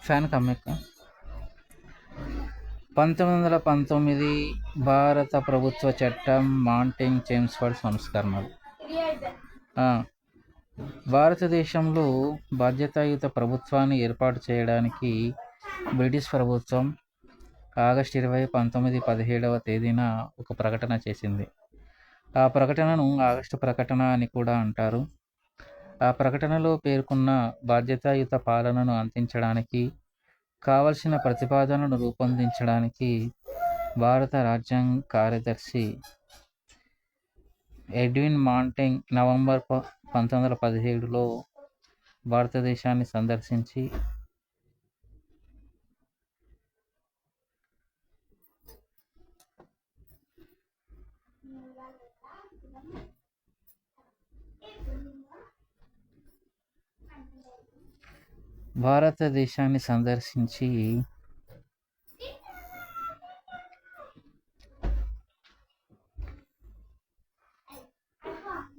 Fan కమ్మెక్క 1919 భారత ప్రభుత్వ చట్టం మాంటింగ్ చేమ్స్ఫర్డ్ సంస్కరణలు. భారతదేశంలో బాధ్యతాయుత ప్రభుత్వాన్ని ఏర్పాటు చేయడానికి బ్రిటిష్ ప్రభుత్వం ఆగస్టు 20, 1917 తేదీన ఒక ప్రకటన చేసింది. ఆ ప్రకటనను ఆగస్టు ప్రకటన అని కూడా అంటారు. ఆ ప్రకటనలో పేర్కొన్న బాధ్యతాయుత పాలనను అందించడానికి కావలసిన ప్రతిపాదనను రూపొందించడానికి భారత రాజ్యాంగ కార్యదర్శి ఎడ్విన్ మాంటింగ్ నవంబర్ 1917లో భారతదేశాన్ని సందర్శించి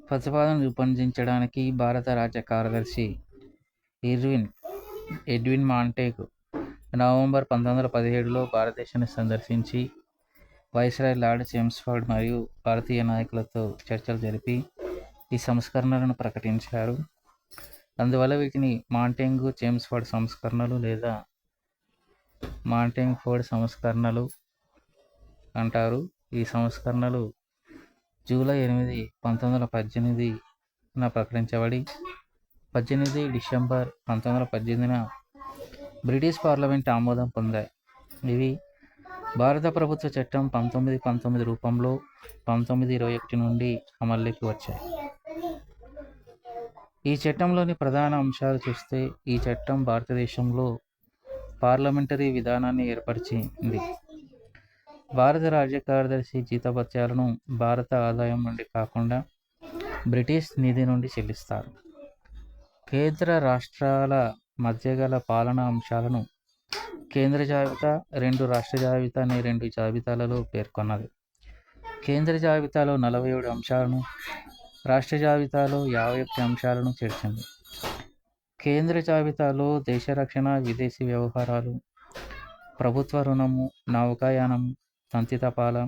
ప్రతిపాదన రూపొందించడానికి భారత రాజ్య కార్యదర్శి ఎడ్విన్ మాంటేగ్ నవంబర్ 1917లో భారతదేశాన్ని సందర్శించి వైస్రాయ్ లార్డ్ చేమ్స్ఫర్డ్ మరియు భారతీయ నాయకులతో చర్చలు జరిపి ఈ సంస్కరణలను ప్రకటించారు. అందువల్ల వీటిని మాంటేగ్ చేమ్స్ఫర్డ్ సంస్కరణలు లేదా మాంటేగ్ ఫోర్డ్ సంస్కరణలు అంటారు. ఈ సంస్కరణలు జూలై 8, 1918 ప్రకటించబడి 18 డిసెంబర్ 1918 బ్రిటిష్ పార్లమెంట్ ఆమోదం పొందాయి. ఇవి భారత ప్రభుత్వ చట్టం 1919 రూపంలో 1921 నుండి అమల్లోకి వచ్చాయి. ఈ చట్టంలోని ప్రధాన అంశాలు చూస్తే, ఈ చట్టం భారతదేశంలో పార్లమెంటరీ విధానాన్ని ఏర్పరిచింది. భారత రాజ్య కార్యదర్శి జీతభత్యాలను భారత ఆదాయం నుండి కాకుండా బ్రిటిష్ నిధి నుండి చెల్లిస్తారు. కేంద్ర రాష్ట్రాల మధ్య గల పాలనా అంశాలను కేంద్ర జాబితా, 2 రాష్ట్ర జాబితా అనే 2 జాబితాలలో పేర్కొన్నది. కేంద్ర జాబితాలో 47 అంశాలను, రాష్ట్ర జాబితాలో 51 అంశాలను చేర్చింది. కేంద్ర జాబితాలో దేశ రక్షణ, విదేశీ వ్యవహారాలు, ప్రభుత్వ రుణము, నౌకాయానము, తంతి తపాలా,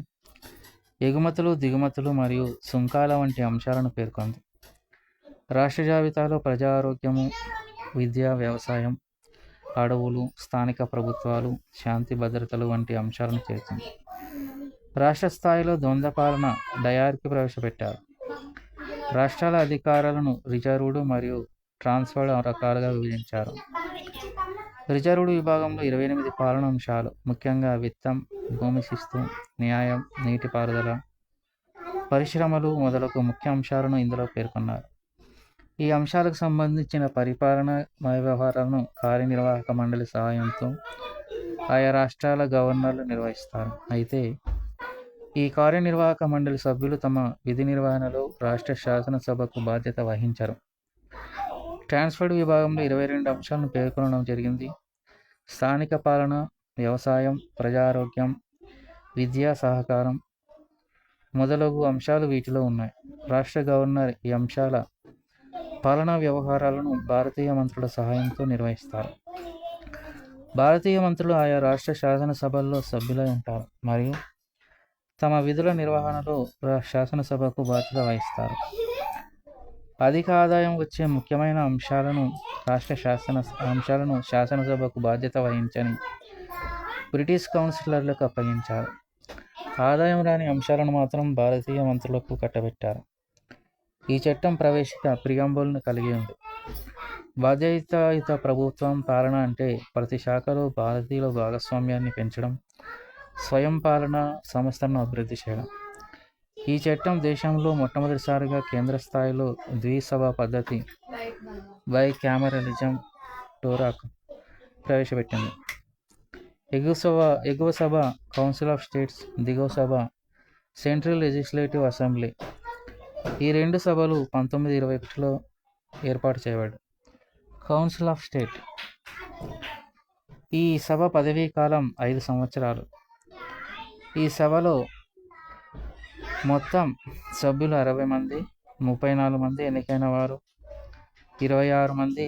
ఎగుమతులు, దిగుమతులు మరియు సుంకాల వంటి అంశాలను పేర్కొంది. రాష్ట్ర జాబితాలో ప్రజా ఆరోగ్యము, విద్య, వ్యవసాయం, అడవులు, స్థానిక ప్రభుత్వాలు, శాంతి భద్రతలు వంటి అంశాలను చేర్చింది. రాష్ట్ర స్థాయిలో ద్వంద్వ పాలన డయార్కి ప్రవేశపెట్టారు. రాష్ట్రాల అధికారాలను రిజర్వ్డ్ మరియు ట్రాన్స్ఫర్డ్ రకాలుగా విభజించారు. రిజర్వ్డ్ విభాగంలో 28 పాలనా అంశాలు, ముఖ్యంగా విత్తం, భూమి శిస్తు, న్యాయం, నీటిపారుదల, పరిశ్రమలు మొదలగు ముఖ్య అంశాలను ఇందులో పేర్కొన్నారు. ఈ అంశాలకు సంబంధించిన పరిపాలన వ్యవహారాలను కార్యనిర్వాహక మండలి సహాయంతో ఆయా రాష్ట్రాల గవర్నర్లు నిర్వహిస్తారు. అయితే ఈ కార్యనిర్వాహక మండలి సభ్యులు తమ విధి నిర్వహణలో రాష్ట్ర శాసనసభకు బాధ్యత వహించరు. ట్రాన్స్ఫర్డ్ విభాగంలో 22 అంశాలను పేర్కొనడం జరిగింది. స్థానిక పాలన, వ్యవసాయం, ప్రజారోగ్యం, విద్యా సహకారం మొదలగు అంశాలు వీటిలో ఉన్నాయి. రాష్ట్ర గవర్నర్ ఈ అంశాల పాలనా వ్యవహారాలను భారతీయ మంత్రుల సహాయంతో నిర్వహిస్తారు. భారతీయ మంత్రులు ఆయా రాష్ట్ర శాసనసభల్లో సభ్యులై ఉంటారు మరియు తమ విధుల నిర్వహణలో శాసనసభకు బాధ్యత వహిస్తారు. అధిక ఆదాయం వచ్చే ముఖ్యమైన అంశాలను శాసనసభకు బాధ్యత వహించని బ్రిటిష్ కౌన్సిలర్లకు అప్పగించారు. ఆదాయం రాని అంశాలను మాత్రం భారతీయ మంత్రులకు కట్టబెట్టారు. ఈ చట్టం ప్రవేశిత ప్రియంబుల్ను కలిగి ఉంది. బాధ్యతాయుత ప్రభుత్వం పాలన అంటే ప్రతి శాఖలో భారతీయుల భాగస్వామ్యాన్ని పెంచడం, స్వయం పాలన సంస్థలను అభివృద్ధి చేయడం. ఈ చట్టం దేశంలో మొట్టమొదటిసారిగా కేంద్ర స్థాయిలో ద్విసభ పద్ధతి బైకామరలిజం టోరాక్ ప్రవేశపెట్టింది. ఎగువ సభ కౌన్సిల్ ఆఫ్ స్టేట్స్, దిగువ సభ సెంట్రల్ లెజిస్లేటివ్ అసెంబ్లీ. ఈ 2 సభలు 1921లో ఏర్పాటు చేయబడ్డాయి. కౌన్సిల్ ఆఫ్ స్టేట్ ఈ సభ పదవీ కాలం 5 సంవత్సరాలు. ఈ సభలో మొత్తం సభ్యులు 60 మంది, 34 మంది ఎన్నికైన వారు, 26 మంది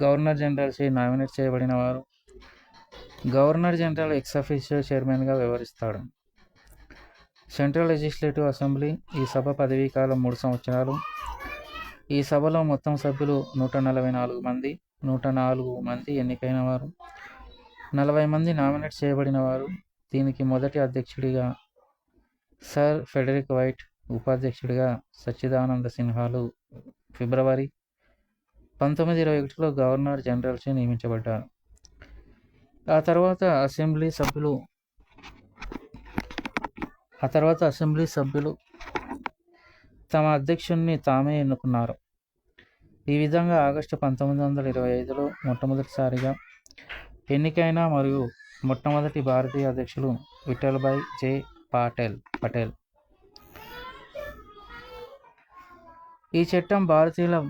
గవర్నర్ జనరల్చే నామినేట్ చేయబడిన వారు గవర్నర్ జనరల్ ఎక్స్ అఫీషియో చైర్మన్గా వ్యవహరిస్తాడు. సెంట్రల్ లెజిస్లేటివ్ అసెంబ్లీ ఈ సభ పదవీకాలం 3 సంవత్సరాలు. ఈ సభలో మొత్తం సభ్యులు 144 మంది. 104 మంది ఎన్నికైన వారు, 40 మంది నామినేట్ చేయబడిన వారు. దీనికి మొదటి అధ్యక్షుడిగా సర్ ఫెడరిక్ వైట్, ఉపాధ్యక్షుడిగా సచ్చిదానంద సిన్హాలు ఫిబ్రవరి 1921లో గవర్నర్ జనరల్చే నియమించబడ్డారు. ఆ తర్వాత అసెంబ్లీ సభ్యులు తమ అధ్యక్షుడిని తామే ఎన్నుకున్నారు. ఈ విధంగా ఆగస్టు 1925లో మొట్టమొదటిసారిగా ఎన్నికైన మరియు మొట్టమొదటి భారతీయ అధ్యక్షులు విఠల్భాయ్ జే పటేల్. ఈ చట్టం భారతీయులు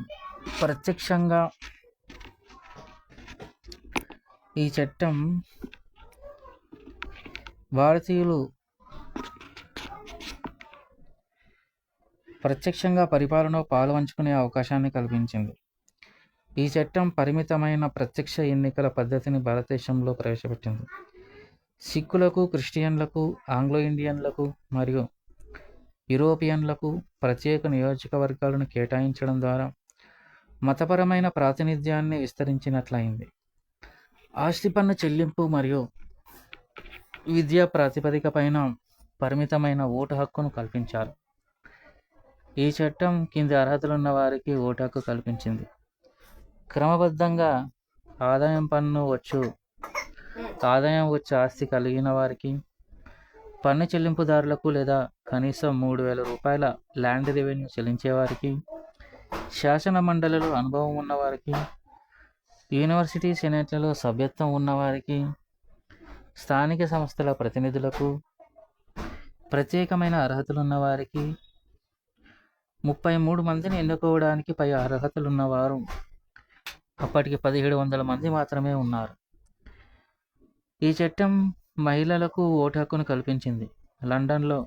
ప్రత్యక్షంగా పరిపాలనలో పాలుపంచుకునే అవకాశాన్ని కల్పించింది. ఈ చట్టం పరిమితమైన ప్రత్యక్ష ఎన్నికల పద్ధతిని భారతదేశంలో ప్రవేశపెట్టింది. సిక్కులకు, క్రిస్టియన్లకు, ఆంగ్లో ఇండియన్లకు మరియు యూరోపియన్లకు ప్రత్యేక నియోజకవర్గాలను కేటాయించడం ద్వారా మతపరమైన ప్రాతినిధ్యాన్ని విస్తరించినట్లయింది. ఆస్తి పన్ను చెల్లింపు మరియు విద్యా ప్రాతిపదిక పైన పరిమితమైన ఓటు హక్కును కల్పించారు. ఈ చట్టం కింది అర్హతలున్న వారికి ఓటు హక్కు కల్పించింది. క్రమబద్ధంగా ఆదాయం వచ్చు ఆస్తి కలిగిన వారికి, పన్ను చెల్లింపుదారులకు లేదా కనీసం 3,000 రూపాయల ల్యాండ్ రెవెన్యూ చెల్లించేవారికి, శాసన మండలిలో అనుభవం ఉన్నవారికి, యూనివర్సిటీ సెనేట్లలో సభ్యత్వం ఉన్నవారికి, స్థానిక సంస్థల ప్రతినిధులకు, ప్రత్యేకమైన అర్హతలున్న వారికి, 33 మందిని ఎన్నుకోవడానికి పై అర్హతలున్నవారు అప్పటికి 1700 మంది మాత్రమే ఉన్నారు. ఈ చట్టం మహిళలకు ఓటు హక్కును కల్పించింది. లండన్లో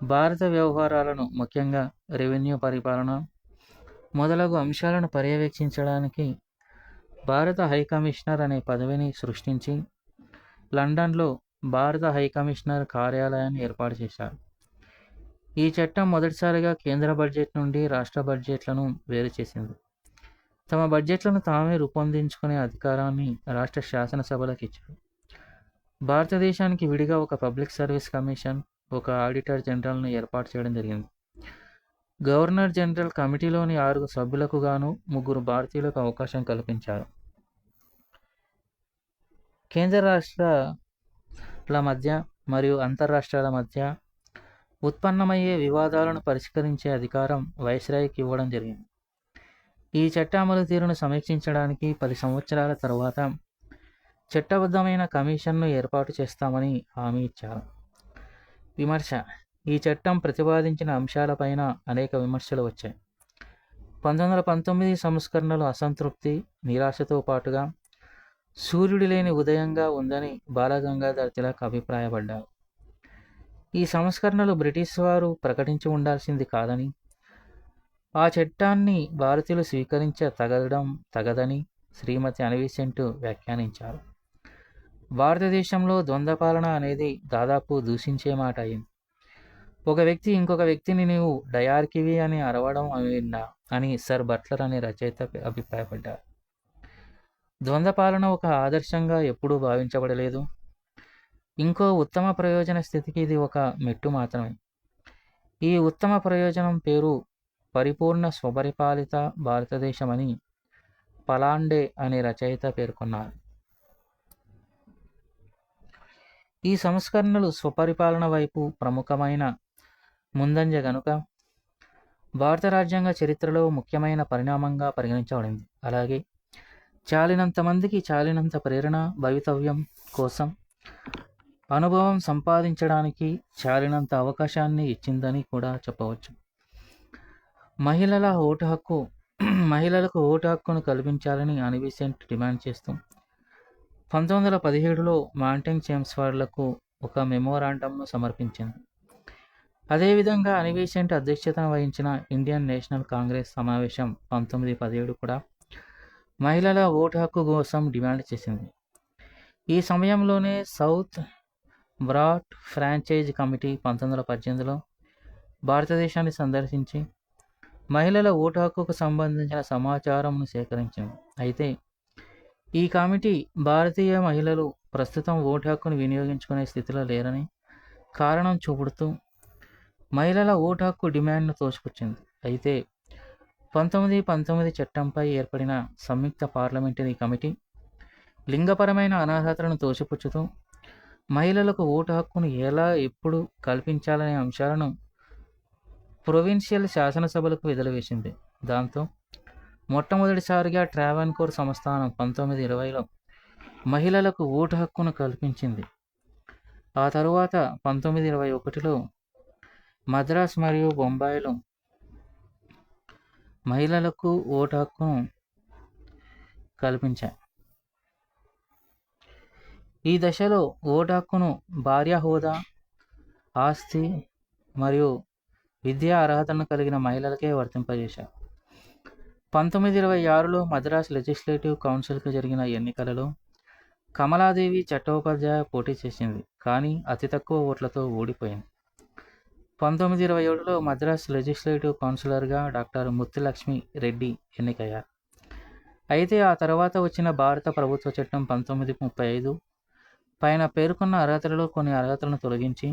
భారత వ్యవహారాలను, ముఖ్యంగా రెవెన్యూ పరిపాలన మొదలగు అంశాలను పర్యవేక్షించడానికి భారత హైకమిషనర్ అనే పదవిని సృష్టించి లండన్లో భారత హైకమిషనర్ కార్యాలయాన్ని ఏర్పాటు చేశారు. ఈ చట్టం మొదటిసారిగా కేంద్ర బడ్జెట్ నుండి రాష్ట్ర బడ్జెట్లను వేరు చేసింది. తమ బడ్జెట్లను తామే రూపొందించుకునే అధికారాన్ని రాష్ట్ర శాసనసభలకు ఇచ్చారు. భారతదేశానికి విడిగా ఒక పబ్లిక్ సర్వీస్ కమిషన్, ఒక ఆడిటర్ జనరల్ను ఏర్పాటు చేయడం జరిగింది. గవర్నర్ జనరల్ కమిటీలోని 6 సభ్యులకు గాను 3 భారతీయులకు అవకాశం కల్పించారు. కేంద్ర రాష్ట్రాల మధ్య మరియు అంతర్రాష్ట్రాల మధ్య ఉత్పన్నమయ్యే వివాదాలను పరిష్కరించే అధికారం వైస్రాయ్కి ఇవ్వడం జరిగింది. ఈ చట్ట అమలు తీరును సమీక్షించడానికి 10 సంవత్సరాల తర్వాత చట్టబద్ధమైన కమిషన్ను ఏర్పాటు చేస్తామని హామీ ఇచ్చారు. విమర్శ: ఈ చట్టం ప్రతిపాదించిన అంశాలపైన అనేక విమర్శలు వచ్చాయి. 1919 సంస్కరణలు అసంతృప్తి, నిరాశతో పాటుగా సూర్యుడు లేని ఉదయంగా ఉందని బాలగంగాధర్ తిలక్ అభిప్రాయపడ్డారు. ఈ సంస్కరణలు బ్రిటిష్ వారు ప్రకటించి ఉండాల్సింది కాదని, ఆ చట్టాన్ని భారతీయులు తగదని శ్రీమతి అనిబిసెంట్ వ్యాఖ్యానించారు. భారతదేశంలో ద్వంద్వ పాలన అనేది దాదాపు దూషించే మాట అయింది. ఒక వ్యక్తి ఇంకొక వ్యక్తిని "నీవు డయార్కీవి" అని అరవడం విన్నా అని సర్ బట్లర్ అనే రచయిత అభిప్రాయపడ్డారు. ద్వంద్వ పాలన ఒక ఆదర్శంగా ఎప్పుడూ భావించబడలేదు. ఇంకో ఉత్తమ ప్రయోజన స్థితికి ఇది ఒక మెట్టు మాత్రమే. ఈ ఉత్తమ ప్రయోజనం పేరు పరిపూర్ణ స్వపరిపాలిత భారతదేశమని పలాండే అనే రచయిత పేర్కొన్నారు. ఈ సంస్కరణలు స్వపరిపాలన వైపు ప్రముఖమైన ముందంజ గనుక భారత రాజ్యాంగ చరిత్రలో ముఖ్యమైన పరిణామంగా పరిగణించబడింది. అలాగే చాలినంత మందికి చాలినంత ప్రేరణ, భవితవ్యం కోసం అనుభవం సంపాదించడానికి చాలినంత అవకాశాన్ని ఇచ్చిందని కూడా చెప్పవచ్చు. మహిళలకు ఓటు హక్కును కల్పించాలని అనిబిసెంట్ డిమాండ్ చేస్తూ 1917లో మాంటెగ్ చేమ్స్ఫర్డ్లకు ఒక మెమోరాండంను సమర్పించింది. అదేవిధంగా అనిబిసెంట్ అధ్యక్షతన వహించిన ఇండియన్ నేషనల్ కాంగ్రెస్ సమావేశం 1917 కూడా మహిళల ఓటు హక్కు కోసం డిమాండ్ చేసింది. ఈ సమయంలోనే సౌత్ బ్రాడ్ ఫ్రాంచైజ్ కమిటీ 1918లో భారతదేశాన్ని సందర్శించి మహిళల ఓటు హక్కుకు సంబంధించిన సమాచారంను సేకరించింది. అయితే ఈ కమిటీ భారతీయ మహిళలు ప్రస్తుతం ఓటు హక్కును వినియోగించుకునే స్థితిలో లేరని కారణం చూపుతూ మహిళల ఓటు హక్కు డిమాండ్ను తోసిపుచ్చింది. అయితే 1919 చట్టంపై ఏర్పడిన సంయుక్త పార్లమెంటరీ కమిటీ లింగపరమైన అనర్హతలను తోసిపుచ్చుతూ మహిళలకు ఓటు హక్కును ఎలా ఎప్పుడు కల్పించాలనే అంశాలను ప్రొవిన్షియల్ శాసనసభలకు వదిలివేసింది. దాంతో మొట్టమొదటిసారిగా ట్రావెన్కోర్ సంస్థానం 1920లో మహిళలకు ఓటు హక్కును కల్పించింది. ఆ తరువాత 1921లో మద్రాస్ మరియు బొంబాయిలో మహిళలకు ఓటు హక్కును కల్పించాయి. ఈ దశలో ఓటు హక్కును భార్య హోదా, ఆస్తి మరియు విద్యా అర్హతలను కలిగిన మహిళలకే వర్తింపజేశారు. 1926లో మద్రాస్ లెజిస్లేటివ్ కౌన్సిల్కి జరిగిన ఎన్నికలలో కమలాదేవి చట్టోపాధ్యాయ పోటీ చేసింది, కానీ అతి తక్కువ ఓట్లతో ఓడిపోయింది. 1927లో మద్రాస్ లెజిస్లేటివ్ కౌన్సిలర్గా డాక్టర్ ముత్తులక్ష్మి రెడ్డి ఎన్నికయ్యారు. అయితే ఆ తర్వాత వచ్చిన భారత ప్రభుత్వ చట్టం 1935 పైన పేర్కొన్న అర్హతలలో కొన్ని అర్హతలను తొలగించి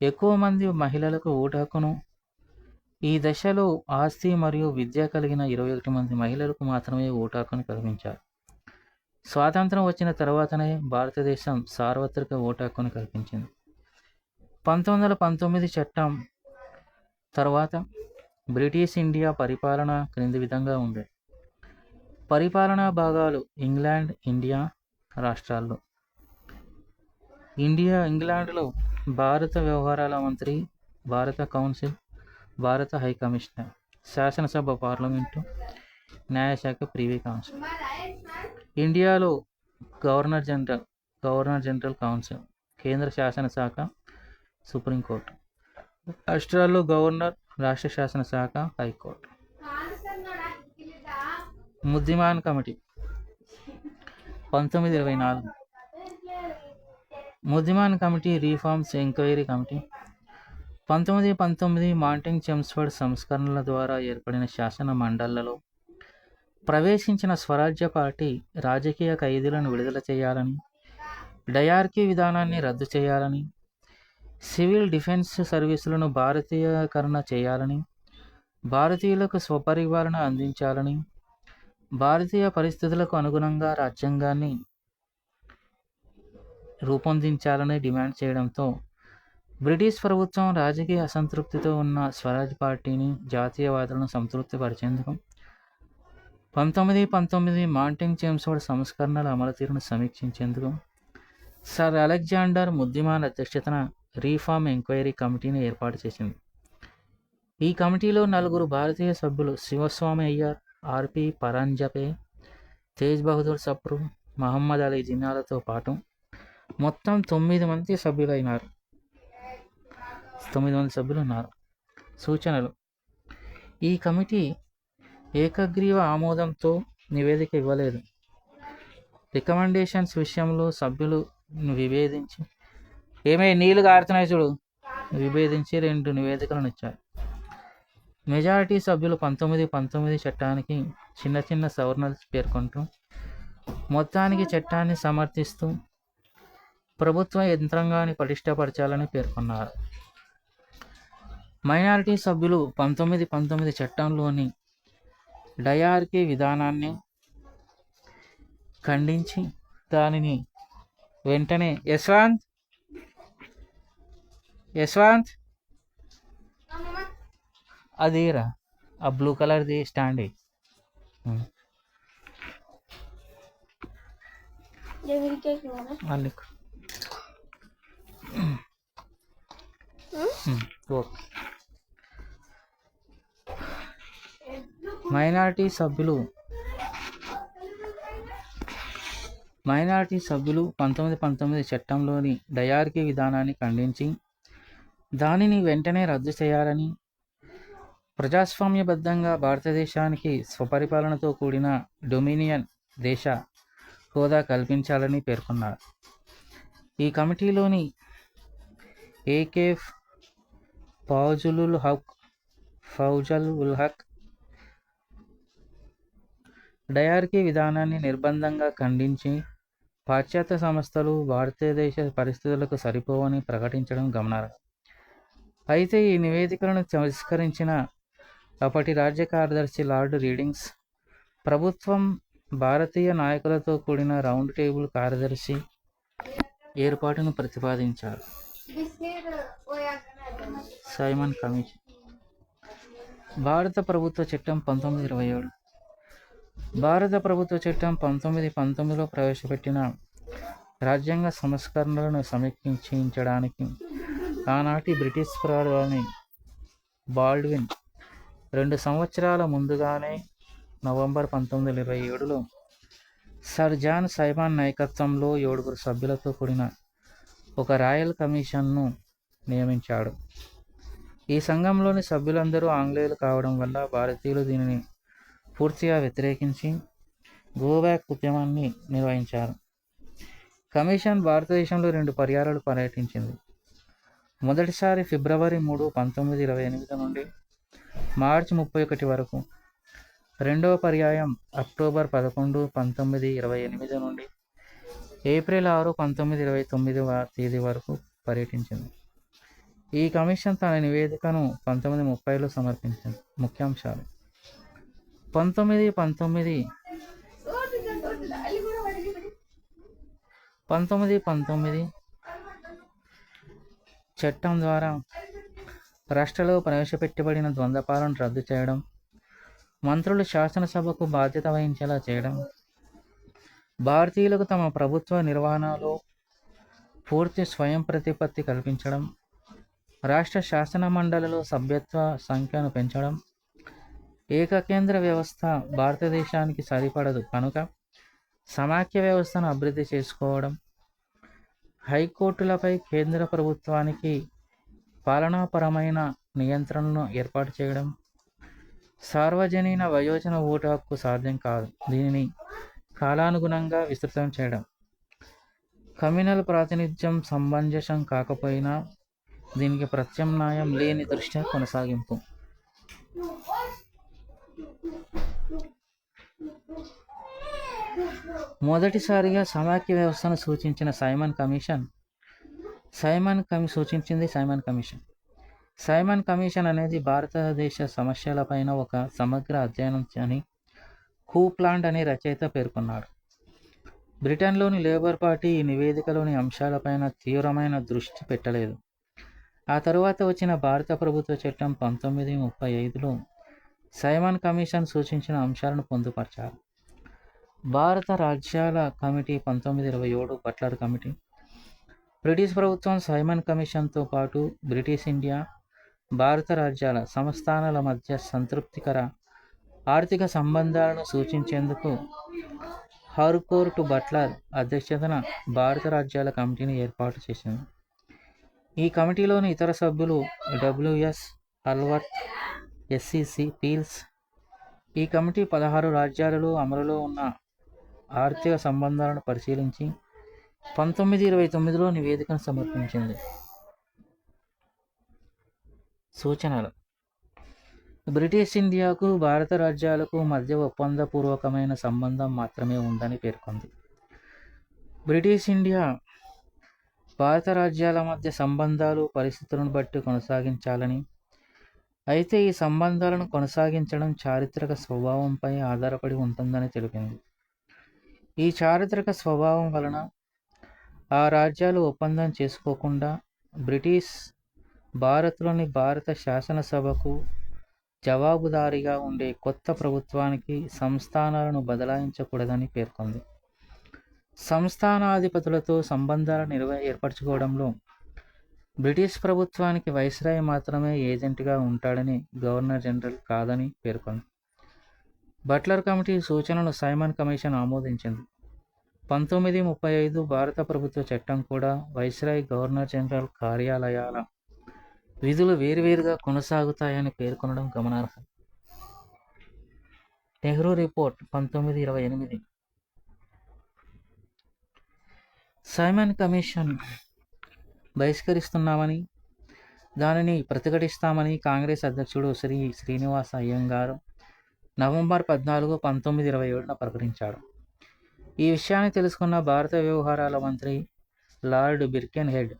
ఎక్కువ మంది మహిళలకు ఓటు హక్కును, ఈ దశలో ఆస్తి మరియు విద్య కలిగిన 21 మంది మహిళలకు మాత్రమే ఓటు హక్కును కల్పించారు. స్వాతంత్రం వచ్చిన తర్వాతనే భారతదేశం సార్వత్రిక ఓటు హక్కును కల్పించింది. 1919 చట్టం తర్వాత బ్రిటిష్ ఇండియా పరిపాలన క్రింది విధంగా ఉండేది. పరిపాలనా భాగాలు ఇంగ్లాండ్, ఇండియా రాష్ట్రాల్లో. ఇంగ్లాండ్లో భారత వ్యవహారాల మంత్రి, భారత కౌన్సిల్, భారత హైకమిషనర్, శాసనసభ, పార్లమెంటు, న్యాయశాఖ, ప్రివీ కౌన్సిల్. ఇండియాలో గవర్నర్ జనరల్ కౌన్సిల్, కేంద్ర శాసనశాఖ, సుప్రీంకోర్టు. రాష్ట్రాల్లో గవర్నర్, రాష్ట్ర శాసనశాఖ, high court. Muddiman committee 1924. Muddiman committee reforms enquiry committee 1919 Martin Chelmsford సంస్కరణల ద్వారా ఏర్పడిన శాసన మండళ్లలో ప్రవేశించిన స్వరాజ్య పార్టీ రాజకీయ ఖైదీలను విడుదల చేయాలని, డయార్కీ విధానాన్ని రద్దు చేయాలని, సివిల్ డిఫెన్స్ సర్వీసులను భారతీయకరణ చేయాలని, భారతీయులకు స్వపరిపాలన అందించాలని, భారతీయ పరిస్థితులకు అనుగుణంగా రాజ్యాంగాన్ని రూపొందించాలని డిమాండ్ చేయడంతో బ్రిటిష్ ప్రభుత్వం రాజకీయ అసంతృప్తితో ఉన్న స్వరాజ్ పార్టీని, జాతీయవాదులను సంతృప్తిపరిచేందుకు 1919 మార్టిన్ చెమ్స్ఫర్డ్ సంస్కరణల అమలు తీరును సమీక్షించేందుకు సర్ అలెగ్జాండర్ ముద్దిమాన్ అధ్యక్షతన రీఫార్మ్ ఎంక్వైరీ కమిటీని ఏర్పాటు చేసింది. ఈ కమిటీలో 4 భారతీయ సభ్యులు శివస్వామి అయ్యర్, ఆర్పి పరాంజపే, తేజ్ బహదూర్ సప్రు, మహమ్మద్ అలీ జిన్నాలతో పాటు మొత్తం 9 మంది సభ్యులున్నారు. సూచనలు. ఈ కమిటీ ఏకగ్రీవ ఆమోదంతో నివేదిక ఇవ్వలేదు. రికమెండేషన్స్ విషయంలో సభ్యులు విభేదించి నీళ్లు గారుతున్నాయి చూడు విభేదించి 2 నివేదికలను ఇచ్చారు. మెజారిటీ సభ్యులు 1919 చట్టానికి చిన్న చిన్న సవరణలు పేర్కొంటూ మొత్తానికి చట్టాన్ని సమర్థిస్తూ ప్రభుత్వ యంత్రాంగాన్ని పటిష్టపరచాలని పేర్కొన్నారు. మైనారిటీ సభ్యులు 1919 చట్టంలోని డయార్కీ విధానాన్ని ఖండించి దానిని వెంటనే యశ్వంత్ అదేరా ఆ బ్లూ కలర్ది స్టాండ్ మైనారిటీ సభ్యులు 1919 చట్టంలోని డయార్కీ విధానాన్ని ఖండించి దానిని వెంటనే రద్దు చేయాలని, ప్రజాస్వామ్యబద్ధంగా భారతదేశానికి స్వపరిపాలనతో కూడిన డొమినియన్ దేశ హోదా కల్పించాలని పేర్కొన్నారు. ఈ కమిటీలోని ఏకే ఫౌజల్ ఉల్ హక్ డయార్కీ విధానాన్ని నిర్బంధంగా ఖండించి పాశ్చాత్య సంస్థలు భారతదేశ పరిస్థితులకు సరిపోవని ప్రకటించడం గమనార్హం. అయితే ఈ నివేదికలను తిరస్కరించిన అప్పటి రాజ్య కార్యదర్శి లార్డ్ రీడింగ్స్ ప్రభుత్వం భారతీయ నాయకులతో కూడిన రౌండ్ టేబుల్ కార్యదర్శి ఏర్పాటును ప్రతిపాదించారు. Simon commission. భారత ప్రభుత్వ చట్టం 1927. భారత ప్రభుత్వ చట్టం 1919లో ప్రవేశపెట్టిన రాజ్యాంగ సంస్కరణలను సమీక్షించడానికి ఆనాటి బ్రిటిష్ ప్రధాని బాల్డ్విన్ 2 సంవత్సరాల ముందుగానే నవంబర్ 1927లో సర్ జాన్ సైమన్ నాయకత్వంలో 7 సభ్యులతో కూడిన ఒక రాయల్ కమిషన్ను నియమించాడు. ఈ సంఘంలోని సభ్యులందరూ ఆంగ్లేయులు కావడం వల్ల భారతీయులు దీనిని పూర్తిగా వ్యతిరేకించి గోబ్యాక్ ఉద్యమాన్ని నిర్వహించారు. కమిషన్ భారతదేశంలో 2 పర్యాయాలు పర్యటించింది. మొదటిసారి ఫిబ్రవరి 3, 1928 నుండి మార్చి 31 వరకు. రెండవ పర్యాయం అక్టోబర్ 11, 1928 నుండి ఏప్రిల్ 6, 1929 తేదీ వరకు పర్యటించింది. ఈ కమిషన్ తన నివేదికను 1930లో సమర్పించింది. ముఖ్యాంశాలు: 1919 చట్టం ద్వారా రాష్ట్రాల్లో ప్రవేశపెట్టబడిన ద్వంద్వపాలన రద్దు చేయడం, మంత్రులు శాసనసభకు బాధ్యత వహించేలా చేయడం, భారతీయులకు తమ ప్రభుత్వ నిర్వహణలో పూర్తి స్వయం ప్రతిపత్తి కల్పించడం, రాష్ట్ర శాసన మండలిలో సభ్యత్వ సంఖ్యను పెంచడం, ఏకకేంద్ర వ్యవస్థ భారతదేశానికి సరిపడదు కనుక సమాఖ్య వ్యవస్థను అభివృద్ధి చేసుకోవడం, హైకోర్టులపై కేంద్ర ప్రభుత్వానికి పాలనాపరమైన నియంత్రణను ఏర్పాటు చేయడం, సార్వజనీన వయోజన ఓటు హక్కు సాధ్యం కాదు, దీనిని కాలానుగుణంగా విస్తృతం చేయడం, కమ్యూనల్ ప్రాతినిధ్యం సమంజసం కాకపోయినా దీనికి ప్రత్యామ్నాయం లేని దృష్ట్యా కొనసాగింపు. మొదటిసారిగా సమాఖ్య వ్యవస్థను సూచించిన సైమన్ కమిషన్ అనేది భారతదేశ సమస్యలపైన ఒక సమగ్ర అధ్యయనం అని కూప్లాండ్ అనే రచయిత పేర్కొన్నాడు. బ్రిటన్లోని లేబర్ పార్టీ ఈ నివేదికలోని అంశాలపైన తీవ్రమైన దృష్టి పెట్టలేదు. ఆ తరువాత వచ్చిన భారత ప్రభుత్వ చట్టం 1935లో సైమన్ కమిషన్ సూచించిన అంశాలను పొందుపరిచారు. భారత రాజ్యాల కమిటీ 1927 బట్లర్ కమిటీ. బ్రిటిష్ ప్రభుత్వం సైమన్ కమిషన్తో పాటు బ్రిటిష్ ఇండియా, భారత రాజ్యాల సంస్థానాల మధ్య సంతృప్తికర ఆర్థిక సంబంధాలను సూచించేందుకు హార్కోర్ట్ బట్లర్ అధ్యక్షతన భారత రాజ్యాల కమిటీని ఏర్పాటు చేసింది. ఈ కమిటీలోని ఇతర సభ్యులు డబ్ల్యూఎస్ హల్వర్త్, ఎస్సిసి పీల్స్. ఈ కమిటీ 16 రాజ్యాలలో అమలులో ఉన్న ఆర్థిక సంబంధాలను పరిశీలించి 1929లో నివేదికను సమర్పించింది. సూచనలు: బ్రిటిష్ ఇండియాకు భారత రాజ్యాలకు మధ్య ఒప్పందపూర్వకమైన సంబంధం మాత్రమే ఉందని పేర్కొంది. బ్రిటిష్ ఇండియా, భారత రాజ్యాల మధ్య సంబంధాలు పరిస్థితులను బట్టి కొనసాగించాలని, అయితే ఈ సంబంధాలను కొనసాగించడం చారిత్రక స్వభావంపై ఆధారపడి ఉంటుందని తెలిపింది. ఈ చారిత్రక స్వభావం వలన ఆ రాజ్యాలు ఒప్పందం చేసుకోకుండా బ్రిటిష్ భారత్లోని భారత శాసనసభకు జవాబుదారీగా ఉండే కొత్త ప్రభుత్వానికి సంస్థానాలను బదలాయించకూడదని పేర్కొంది. సంస్థానాధిపతులతో సంబంధాలను ఏర్పరచుకోవడంలో బ్రిటిష్ ప్రభుత్వానికి వైస్రాయ్ మాత్రమే ఏజెంట్గా ఉంటాడని, గవర్నర్ జనరల్ కాదని పేర్కొంది. బట్లర్ కమిటీ సూచనలను సైమన్ కమిషన్ ఆమోదించింది. 1935 భారత ప్రభుత్వ చట్టం కూడా వైస్రాయ్, గవర్నర్ జనరల్ కార్యాలయాల విధులు వేరువేరుగా కొనసాగుతాయని పేర్కొనడం గమనార్హం. నెహ్రూ రిపోర్ట్ 1928. సైమన్ కమిషన్ బహిష్కరిస్తున్నామని, దానిని ప్రతిఘటిస్తామని కాంగ్రెస్ అధ్యక్షుడు శ్రీ శ్రీనివాస అయ్యంగార్ నవంబర్ 14, 1927 ప్రకటించాడు. ఈ విషయాన్ని తెలుసుకున్న భారత వ్యవహారాల మంత్రి లార్డ్ బిర్కెన్హెడ్